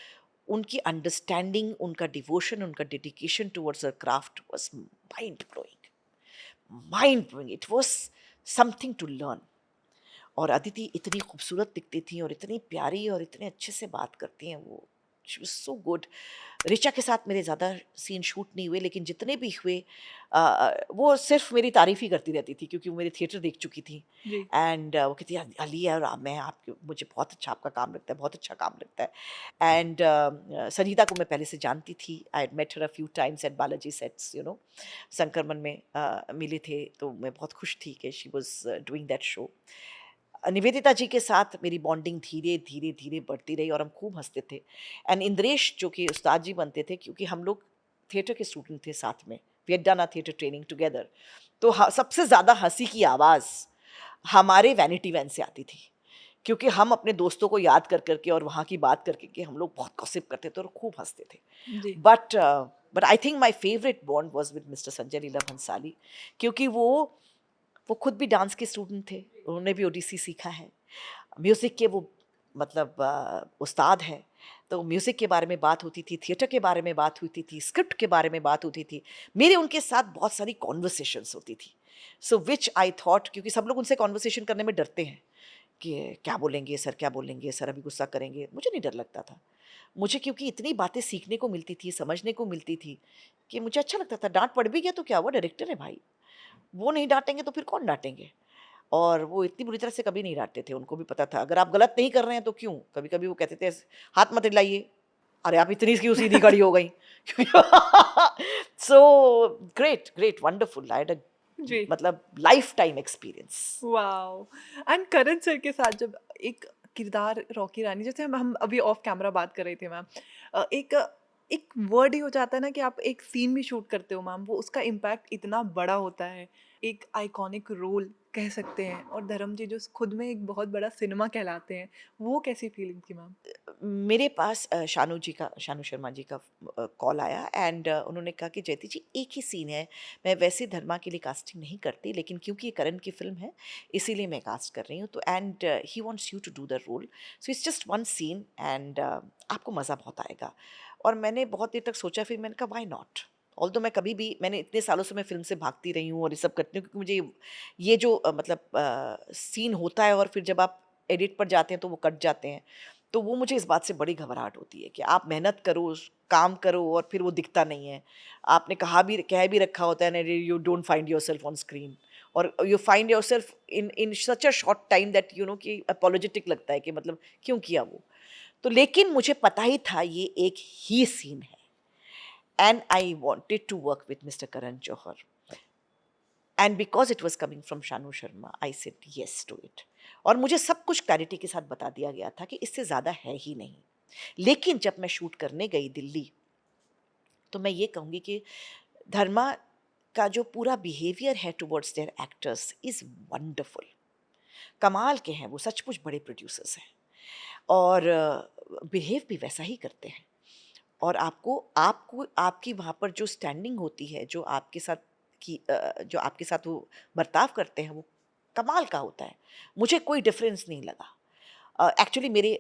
उनकी अंडरस्टैंडिंग, उनका डिवोशन, उनका dedication towards her craft was mind blowing, it was something to learn. और अदिति इतनी खूबसूरत दिखती थी और इतनी प्यारी और इतने अच्छे से बात करती हैं वो, she was so good. Richa के साथ मेरे ज़्यादा सीन शूट नहीं हुए लेकिन जितने भी हुए वो सिर्फ मेरी तारीफ़ ही करती रहती थी क्योंकि वो मेरे थिएटर देख चुकी थी जी। एंड वो कहती है अली और मैं आपके मुझे बहुत अच्छा आपका काम लगता है, बहुत अच्छा काम लगता है। एंड संगीता को मैं पहले से जानती थी, I had met her a few times at Balaji sets you know, संक्रमण में मिले थे तो मैं बहुत खुश थी कि she was doing that show. Nivedita ji के साथ मेरी बॉन्डिंग धीरे धीरे धीरे बढ़ती रही और हम खूब हंसते थे। एंड इंद्रेश जो कि उस्ताद जी बनते थे क्योंकि हम लोग थिएटर के स्टूडेंट थे साथ में, we had done a theatre training together. तो सबसे ज़्यादा हंसी की आवाज़ हमारे वैनिटी वैन से आती थी क्योंकि हम अपने दोस्तों को याद कर करके और वहाँ की बात करके कि हम लोग बहुत गॉसिप करते थे और खूब हंसते थे। जी। But I think my favourite bond was with mister Sanjay Leela Bhansali क्योंकि वो खुद भी डांस के स्टूडेंट थे, उन्होंने भी ओडिसी सीखा है, म्यूज़िक के वो मतलब उस्ताद हैं। तो म्यूज़िक के बारे में बात होती थी, थिएटर के बारे में बात होती थी, स्क्रिप्ट के बारे में बात होती थी। मेरे उनके साथ बहुत सारी कॉन्वर्सेशंस होती थी। सो व्हिच आई थॉट क्योंकि सब लोग उनसे कॉन्वर्सेशन करने में डरते हैं कि क्या बोलेंगे सर अभी गुस्सा करेंगे। मुझे नहीं डर लगता था। मुझे क्योंकि इतनी बातें सीखने को मिलती थी, समझने को मिलती थी कि मुझे अच्छा लगता था। डाँट पड़ भी गया तो क्या हुआ, डायरेक्टर है भाई। वो नहीं डाँटेंगे तो फिर कौन डाँटेंगे? और वो इतनी बुरी तरह से कभी नहीं डाँटते थे, उनको भी पता था अगर आप गलत नहीं कर रहे हैं तो क्यों? कभी-कभी वो कहते थे हाथ मत हिलाइए, अरे आप इतनी क्यों सीधी खड़ी हो गई? So great, great, wonderful, I had a जी। मतलब life time experience. Wow! And Karan sir के साथ जब एक किरदार रॉकी रानी जैसे हम अभी ऑफ कैमरा बात कर रहे थे मैम, एक एक वर्ड ही हो जाता है ना कि आप एक सीन भी शूट करते हो मैम, वो उसका इम्पैक्ट इतना बड़ा होता है। एक आइकॉनिक रोल कह सकते हैं और धर्म जी जो खुद में एक बहुत बड़ा सिनेमा कहलाते हैं, वो कैसी फीलिंग थी मैम? मेरे पास शानू शर्मा जी का कॉल आया एंड उन्होंने कहा कि जयति जी एक ही सीन है, मैं वैसे धर्मा के लिए कास्टिंग नहीं करती लेकिन क्योंकि ये करण की फिल्म है इसीलिए मैं कास्ट कर रही हूँ तो and he wants you to do the role, so it's just one scene and आपको मज़ा बहुत आएगा। और मैंने बहुत देर तक सोचा, फिर मैंने कहा व्हाई नॉट। ऑल्दो मैं कभी भी मैंने इतने सालों से मैं फ़िल्म से भागती रही हूँ और ये सब करती हूँ क्योंकि मुझे ये जो मतलब सीन होता है और फिर जब आप एडिट पर जाते हैं तो वो कट जाते हैं, तो वो मुझे इस बात से बड़ी घबराहट होती है कि आप मेहनत करो, काम करो और फिर वो दिखता नहीं है। आपने कह भी रखा होता है ना, you don't find yourself on screen, और you find yourself in such a short time that you know कि अपोलोजेटिक लगता है कि मतलब क्यों किया वो। तो लेकिन मुझे पता ही था ये एक ही सीन है, and I wanted to work with mister Karan Johar, and because it was coming from Shanu Sharma I said yes to it. और मुझे सब कुछ क्लैरिटी के साथ बता दिया गया था कि इससे ज़्यादा है ही नहीं। लेकिन जब मैं शूट करने गई दिल्ली, तो मैं ये कहूँगी कि धर्मा का जो पूरा बिहेवियर है towards their actors is wonderful. कमाल के हैं वो, सचमुच बड़े प्रोड्यूसर्स हैं, और बिहेव भी वैसा ही करते हैं। और आपको आपको आपकी वहाँ पर जो स्टैंडिंग होती है, जो आपके साथ जो आपके साथ वो बर्ताव करते हैं, वो कमाल का होता है। मुझे कोई डिफरेंस नहीं लगा। एक्चुअली मेरे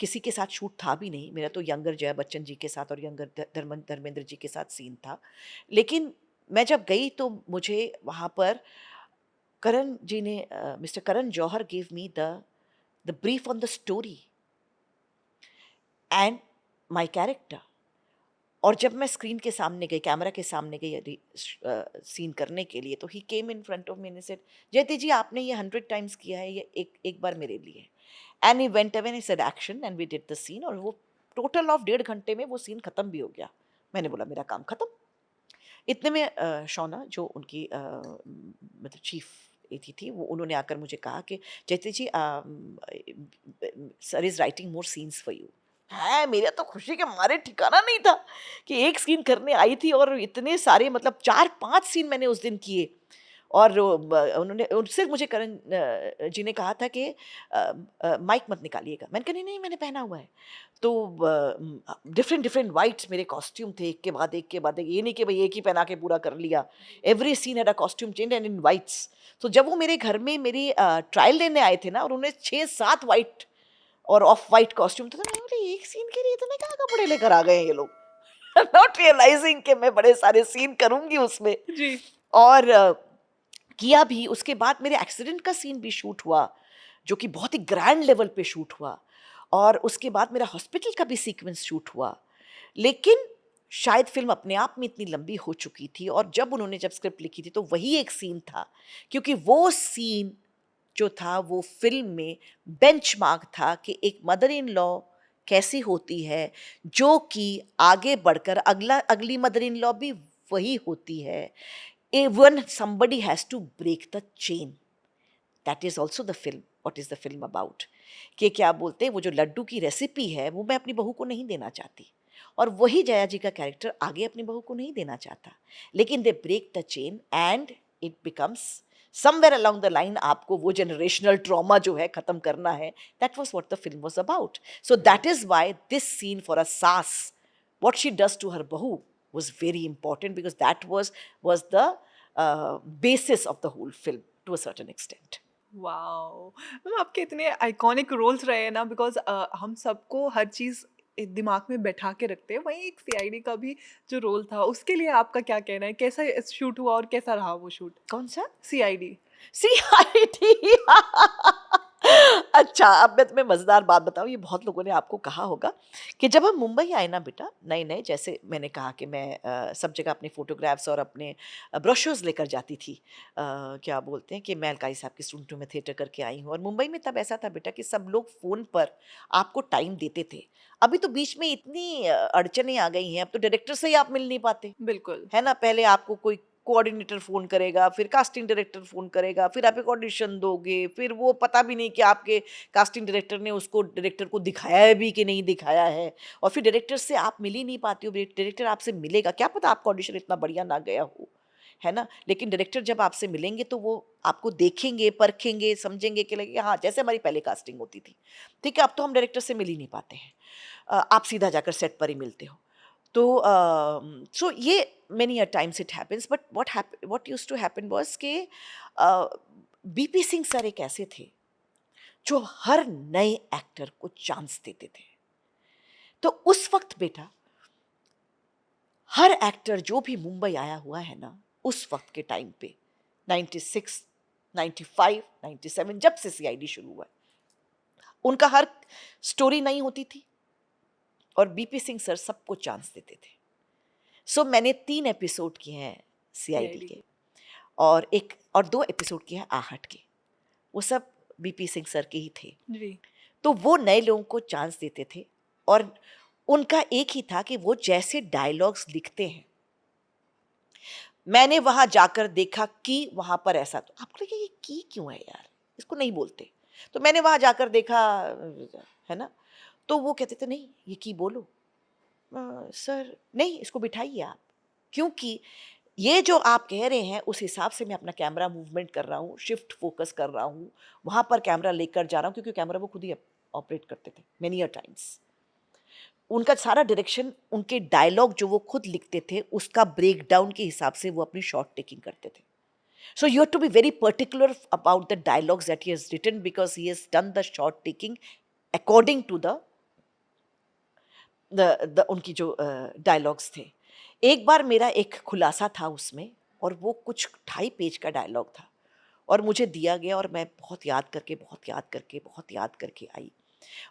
किसी के साथ शूट था भी नहीं, मेरा तो यंगर जया बच्चन जी के साथ और यंगर धर्मेंद्र जी के साथ सीन था। लेकिन मैं जब गई तो मुझे वहाँ पर करण जी ने, mister Karan Johar give me the brief on the story and my character. और जब मैं स्क्रीन के सामने गई, कैमरा के सामने गई सीन करने के लिए, तो he came in front of me and said, Jayati ji आपने ये 100 टाइम्स किया है, ये एक बार मेरे लिए। And he went away and said action and we did the scene, और वो टोटल ऑफ 1.5 घंटे में वो सीन खत्म भी हो गया। मैंने बोला मेरा काम खत्म। इतने में शौना जो उनकी मतलब चीफ एथी थी, वो उन्होंने आकर मुझे कहा कि Jayati ji sir is writing more scenes for you. है, मेरा तो खुशी के मारे ठिकाना नहीं था कि एक सीन करने आई थी और इतने सारे, मतलब 4-5 सीन मैंने उस दिन किए। और उन्होंने उनसे मुझे करण जी ने कहा था कि माइक मत निकालिएगा। मैंने कहा नहीं नहीं मैंने पहना हुआ है। तो डिफरेंट डिफरेंट वाइट्स मेरे कॉस्ट्यूम थे, एक के बाद एक के बाद एक, ये नहीं कि भाई एक ही पहना के पूरा कर लिया। Every scene had a costume change and in whites. तो जब वो मेरे घर में मेरी ट्रायल लेने आए थे ना, और उन्होंने 6-7 वाइट और ऑफ वाइट कॉस्ट्यूम था, तो मैं बोली एक सीन के लिए इतने क्या कपड़े लेकर आ गए हैं ये लोग। नॉट रियलाइजिंग कि मैं बड़े सारे सीन करूंगी उसमें। जी। और किया भी। उसके बाद मेरे एक्सीडेंट का सीन भी शूट हुआ, जो कि बहुत ही ग्रैंड लेवल पे शूट हुआ। और उसके बाद मेरा हॉस्पिटल का भी सीक्वेंस शूट हुआ। लेकिन शायद फिल्म अपने आप में इतनी लंबी हो चुकी थी, और जब उन्होंने जब स्क्रिप्ट लिखी थी तो वही एक सीन था, क्योंकि वो सीन जो था वो फिल्म में बेंचमार्क था कि एक मदर इन लॉ कैसी होती है, जो कि आगे बढ़कर अगली मदर इन लॉ भी वही होती है। Even somebody has to break the chain. That is also the film. What is the film about? कि क्या बोलते हैं, वो जो लड्डू की रेसिपी है वो मैं अपनी बहू को नहीं देना चाहती, और वही जया जी का कैरेक्टर आगे अपनी बहू को नहीं देना चाहता। लेकिन they break the chain and it becomes somewhere along the line, आपको वो जनरेशनल ट्रॉमा जो है ख़त्म करना है। That was what the film was about. So that is why this scene for a सास, what she does to her bahu, was very important, because that was the basis of the whole film to a certain extent. Wow! Ma'am आपके इतने iconic roles रहे हैं ना, because हम सबको हर चीज़ दिमाग में बैठा के रखते हैं। वहीं एक सीआईडी का भी जो रोल था, उसके लिए आपका क्या कहना है? कैसा शूट हुआ और कैसा रहा वो शूट? कौन सा? सीआईडी। सीआईडी। अच्छा, अब मैं तुम्हें मज़ेदार बात बताऊँ, ये बहुत लोगों ने आपको कहा होगा कि जब हम मुंबई आए ना बेटा, नए-नए, जैसे मैंने कहा कि मैं सब जगह अपने फ़ोटोग्राफ्स और अपने ब्रोशर्स लेकर जाती थी। क्या बोलते हैं कि मैं अलकाई साहब के स्टूडियो में थिएटर करके आई हूँ, और मुंबई में तब ऐसा था बेटा कि सब लोग फ़ोन पर आपको टाइम देते थे। अभी तो बीच में इतनी अड़चनें आ गई हैं, अब तो डायरेक्टर से ही आप मिल नहीं पाते, बिल्कुल। है ना? पहले आपको कोई कोऑर्डिनेटर फ़ोन करेगा, फिर कास्टिंग डायरेक्टर फ़ोन करेगा, फिर आप एक ऑडिशन दोगे, फिर वो पता भी नहीं कि आपके कास्टिंग डायरेक्टर ने उसको डायरेक्टर को दिखाया है भी कि नहीं दिखाया है, और फिर डायरेक्टर से आप मिल ही नहीं पाती हो। डायरेक्टर आपसे मिलेगा, क्या पता आपका ऑडिशन इतना बढ़िया ना गया हो, है ना? लेकिन डायरेक्टर जब आपसे मिलेंगे तो वो आपको देखेंगे, परखेंगे, समझेंगे कि लगेगा हाँ, जैसे हमारी पहले कास्टिंग होती थी। ठीक है, अब तो हम डायरेक्टर से मिल ही नहीं पाते हैं। आप सीधा जाकर सेट पर ही मिलते हो। तो सो ये many a times it happens, but what used to happen was कि बीपी सिंह सर एक ऐसे थे जो हर नए एक्टर को चांस देते थे। तो उस वक्त बेटा हर एक्टर जो भी मुंबई आया हुआ है ना, उस वक्त के टाइम पे 96, 95, 97, जब से सीआईडी शुरू हुआ है, उनका हर स्टोरी नई होती थी, और बीपी सिंह सर सबको चांस देते थे। सो मैंने 3 एपिसोड किए हैं सीआईडी सीआईडी के, के। और एक और 2 एपिसोड किए हैं आहट के, वो सब बीपी सिंह सर के ही थे। जी। तो वो नए लोगों को चांस देते थे और उनका एक ही था कि वो जैसे डायलॉग्स लिखते हैं, मैंने वहाँ जाकर देखा कि वहाँ पर ऐसा, तो आपको लगे ये की क्यों है यार? इसको नहीं बोलते। तो मैंने वहाँ जाकर देखा, है ना? तो वो कहते थे नहीं ये की बोलो। सर नहीं इसको बिठाइए आप। क्योंकि ये जो आप कह रहे हैं उस हिसाब से मैं अपना कैमरा मूवमेंट कर रहा हूँ, शिफ्ट फ़ोकस कर रहा हूँ, वहाँ पर कैमरा लेकर जा रहा हूँ क्योंकि कैमरा वो खुद ही ऑपरेट करते थे मेनी अ टाइम्स। उनका सारा डायरेक्शन, उनके डायलॉग जो वो खुद लिखते थे उसका ब्रेकडाउन के हिसाब से वो अपनी शॉट टेकिंग करते थे। So you have to be very particular about the dialogues that he has written because he has done the shot taking according to the उनकी जो डायलॉग्स थे। एक बार मेरा एक खुलासा था उसमें और वो कुछ 2.5 पेज का डायलॉग था और मुझे दिया गया और मैं बहुत याद करके, बहुत याद करके, बहुत याद करके आई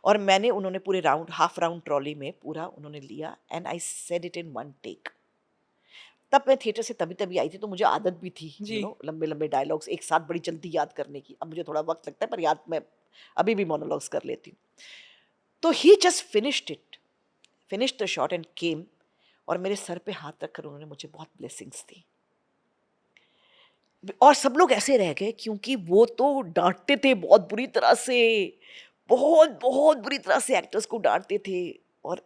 और मैंने उन्होंने पूरे राउंड, हाफ राउंड ट्रॉली में पूरा उन्होंने लिया and I said it in one take. तब मैं थिएटर से तभी-तभी आई थी तो मुझे आदत भी थी जी। लंबे-लंबे डायलॉग्स एक साथ बड़ी जल्दी याद करने की। अब मुझे थोड़ा वक़्त लगता है पर याद मैं अभी भी मोनोलॉग्स कर लेती हूँ। तो he just finished the shot and came और मेरे सर पे हाथ रखकर उन्होंने मुझे बहुत ब्लेसिंग्स दी। और सब लोग ऐसे रह गए क्योंकि वो तो डाँटते थे बहुत बुरी तरह से, बहुत बुरी तरह से एक्टर्स को डाँटते थे और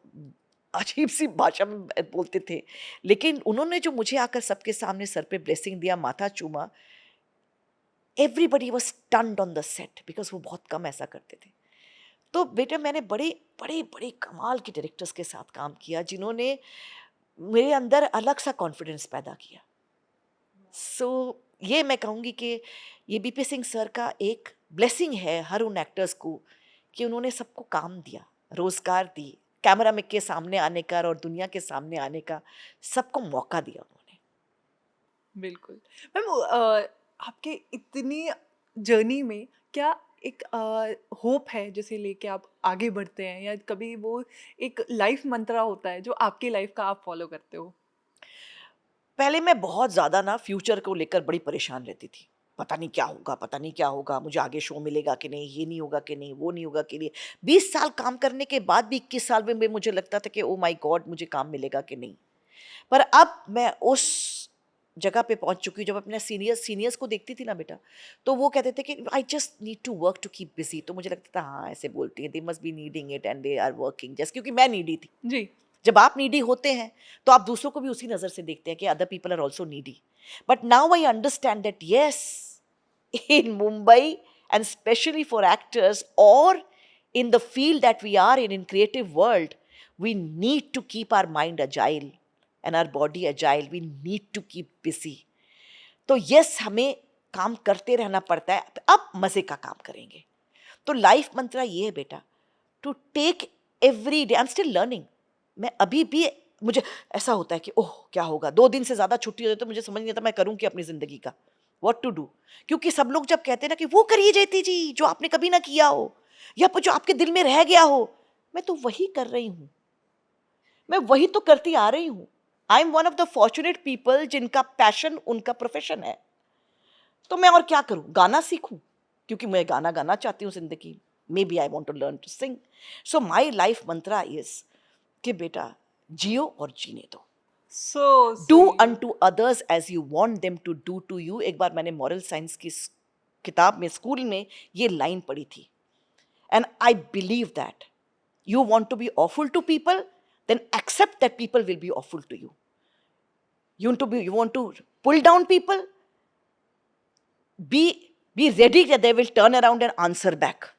अजीब-सी भाषा में बोलते थे। लेकिन उन्होंने जो मुझे आकर सबके सामने सर पे ब्लेसिंग दिया, माथा चूमा, everybody was stunned on the set because वो बहुत कम ऐसा करते थे। तो बेटा मैंने बड़े कमाल के डायरेक्टर्स के साथ काम किया जिन्होंने मेरे अंदर अलग-सा कॉन्फिडेंस पैदा किया। सो ये मैं कहूँगी कि ये बीपी सिंह सर का एक ब्लेसिंग है हर उन एक्टर्स को कि उन्होंने सबको काम दिया, रोज़गार दी, कैमरा में के सामने आने का और दुनिया के सामने आने का सबको मौका दिया उन्होंने। बिल्कुल। मैम आपके इतनी जर्नी में क्या एक होप है जिसे लेके आप आगे बढ़ते हैं या कभी वो एक लाइफ मंत्रा होता है जो आपकी लाइफ का आप फॉलो करते हो? पहले मैं बहुत ज़्यादा ना फ्यूचर को लेकर बड़ी परेशान रहती थी। पता नहीं क्या होगा, मुझे आगे शो मिलेगा कि नहीं, ये नहीं होगा कि नहीं, वो नहीं होगा कि नहीं। 20 साल काम करने के बाद भी 21 साल में भी मुझे लगता था कि ओह माय गॉड मुझे काम मिलेगा कि नहीं। पर अब मैं उस जगह पे पहुँच चुकी हूँ जब अपने सीनियर्स को देखती थी ना बेटा, तो वो कहते थे कि I just need to work to keep busy. तो मुझे लगता था हाँ, ऐसे बोलती हैं, they must be needing it and they are working just क्योंकि मैं नीडी थी। जी। जब आप नीडी होते हैं तो आप दूसरों को भी उसी नज़र से देखते हैं कि other people are also needy. But now I understand that yes in Mumbai and especially for actors or in the field that we are in creative world, we need to keep our mind agile and our body agile. We need to keep busy. तो yes हमें काम करते रहना पड़ता है। अब मज़े का काम करेंगे। तो लाइफ मंत्रा ये है बेटा, to take every day. I am still learning. मैं अभी भी मुझे ऐसा होता है कि ओह क्या होगा, 2 दिन से ज़्यादा छुट्टी हो जाए तो मुझे समझ नहीं आता मैं करूँ क्या अपनी ज़िंदगी का, व्हाट टू डू। क्योंकि सब लोग जब कहते हैं ना कि वो करिए जयती जी जो आपने कभी ना किया हो या जो आपके दिल में रह गया हो, मैं तो वही कर रही हूँ, मैं वही तो करती आ रही हूँ। I am one of the fortunate people जिनका पैशन उनका प्रोफेशन है। तो मैं और क्या करूँ, गाना सीखूँ क्योंकि मैं गाना गाना चाहती हूँ ज़िंदगी। Maybe I want to learn to sing. So my life mantra is कि बेटा जियो और जीने दो। So do sweet. Unto others as you want them to do to you. एक बार मैंने मॉरल साइंस की किताब में स्कूल में ये लाइन पढ़ी थी and I believe that you want to be awful to people, then accept that people will be awful to you. You want to pull down people, be ready that they will turn around and answer back.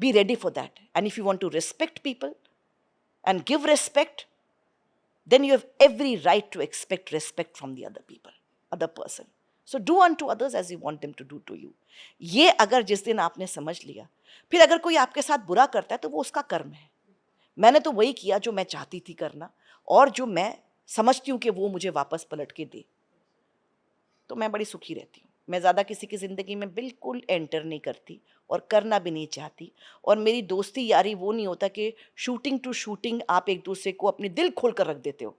Be ready for that. And if you want to respect people and give respect, then you have every right to expect respect from the other person. So do unto others as you want them to do to you. ये अगर जिस दिन आपने समझ लिया, फिर अगर कोई आपके साथ बुरा करता है तो वो उसका कर्म है। मैंने तो वही किया जो मैं चाहती थी करना और जो मैं समझती हूँ कि वो मुझे वापस पलट के दे, तो मैं बड़ी सुखी रहती हूँ। मैं ज़्यादा किसी की ज़िंदगी में बिल्कुल एंटर नहीं करती और करना भी नहीं चाहती। और मेरी दोस्ती यारी वो नहीं होता कि शूटिंग टू शूटिंग आप एक दूसरे को अपने दिल खोल कर रख देते हो।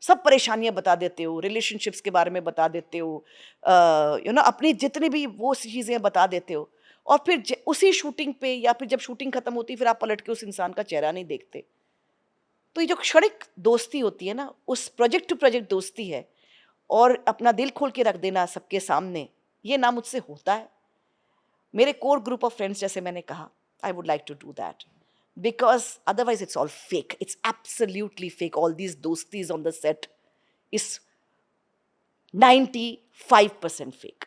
सब परेशानियां बता देते हो, रिलेशनशिप्स के बारे में बता देते हो, अपनी जितनी भी वो चीज़ें बता देते हो, और फिर उसी शूटिंग पे या फिर जब शूटिंग खत्म होती है फिर आप पलट के उस इंसान का चेहरा नहीं देखते। तो ये जो क्षणिक दोस्ती होती है ना, उस प्रोजेक्ट टू प्रोजेक्ट दोस्ती है, और अपना दिल खोल के रख देना सबके सामने, ये ना मुझसे होता है। मेरे कोर ग्रुप ऑफ फ्रेंड्स, जैसे मैंने कहा, I would like to do that, because otherwise it's all fake, it's absolutely fake. All these दोस्तीज on the set is 95% fake.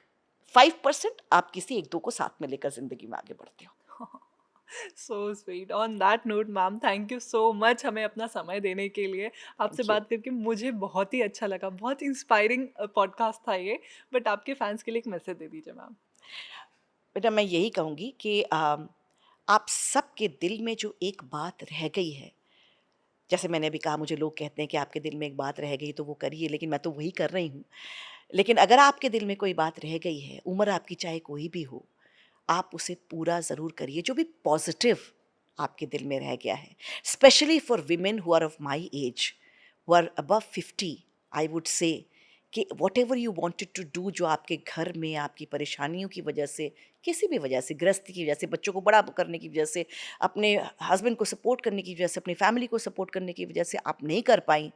5% आप किसी एक दो को साथ में लेकर जिंदगी में आगे बढ़ते हो। So sweet. On that note ma'am, thank you so much हमें अपना समय देने के लिए। आपसे थैंक यू। बात करके मुझे बहुत ही अच्छा लगा, बहुत इंस्पायरिंग पॉडकास्ट था ये। बट आपके फैंस के लिए एक मैसेज दे दीजिए मैम। बेटा, मैं यही कहूँगी कि आप सबके दिल में जो एक बात रह गई है, जैसे मैंने अभी कहा, मुझे लोग कहते हैं कि आपके दिल में एक बात रह गई तो वो करिए, लेकिन मैं तो वही कर रही हूँ। लेकिन अगर आपके दिल में कोई बात रह गई है, उम्र आपकी चाहे कोई भी हो, आप उसे पूरा ज़रूर करिए, जो भी पॉजिटिव आपके दिल में रह गया है। Specially for women who are of my age, who are above 50, I would say कि whatever you wanted to do, जो आपके घर में आपकी परेशानियों की वजह से, किसी भी वजह से, गृहस्थी की वजह से, बच्चों को बड़ा करने की वजह से, अपने हस्बैंड को सपोर्ट करने की वजह से, अपनी फैमिली को सपोर्ट करने की वजह से आप नहीं कर पाई,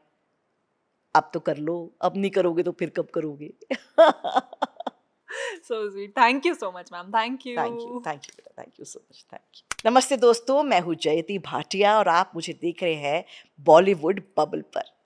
अब तो कर लो। अब नहीं करोगे तो फिर कब करोगे? So sweet, thank you so much ma'am, thank you. Thank you बेटा, thank you so much, thank you. नमस्ते दोस्तों, मैं हूँ जयति भाटिया और आप मुझे देख रहे हैं बॉलीवुड बबल पर।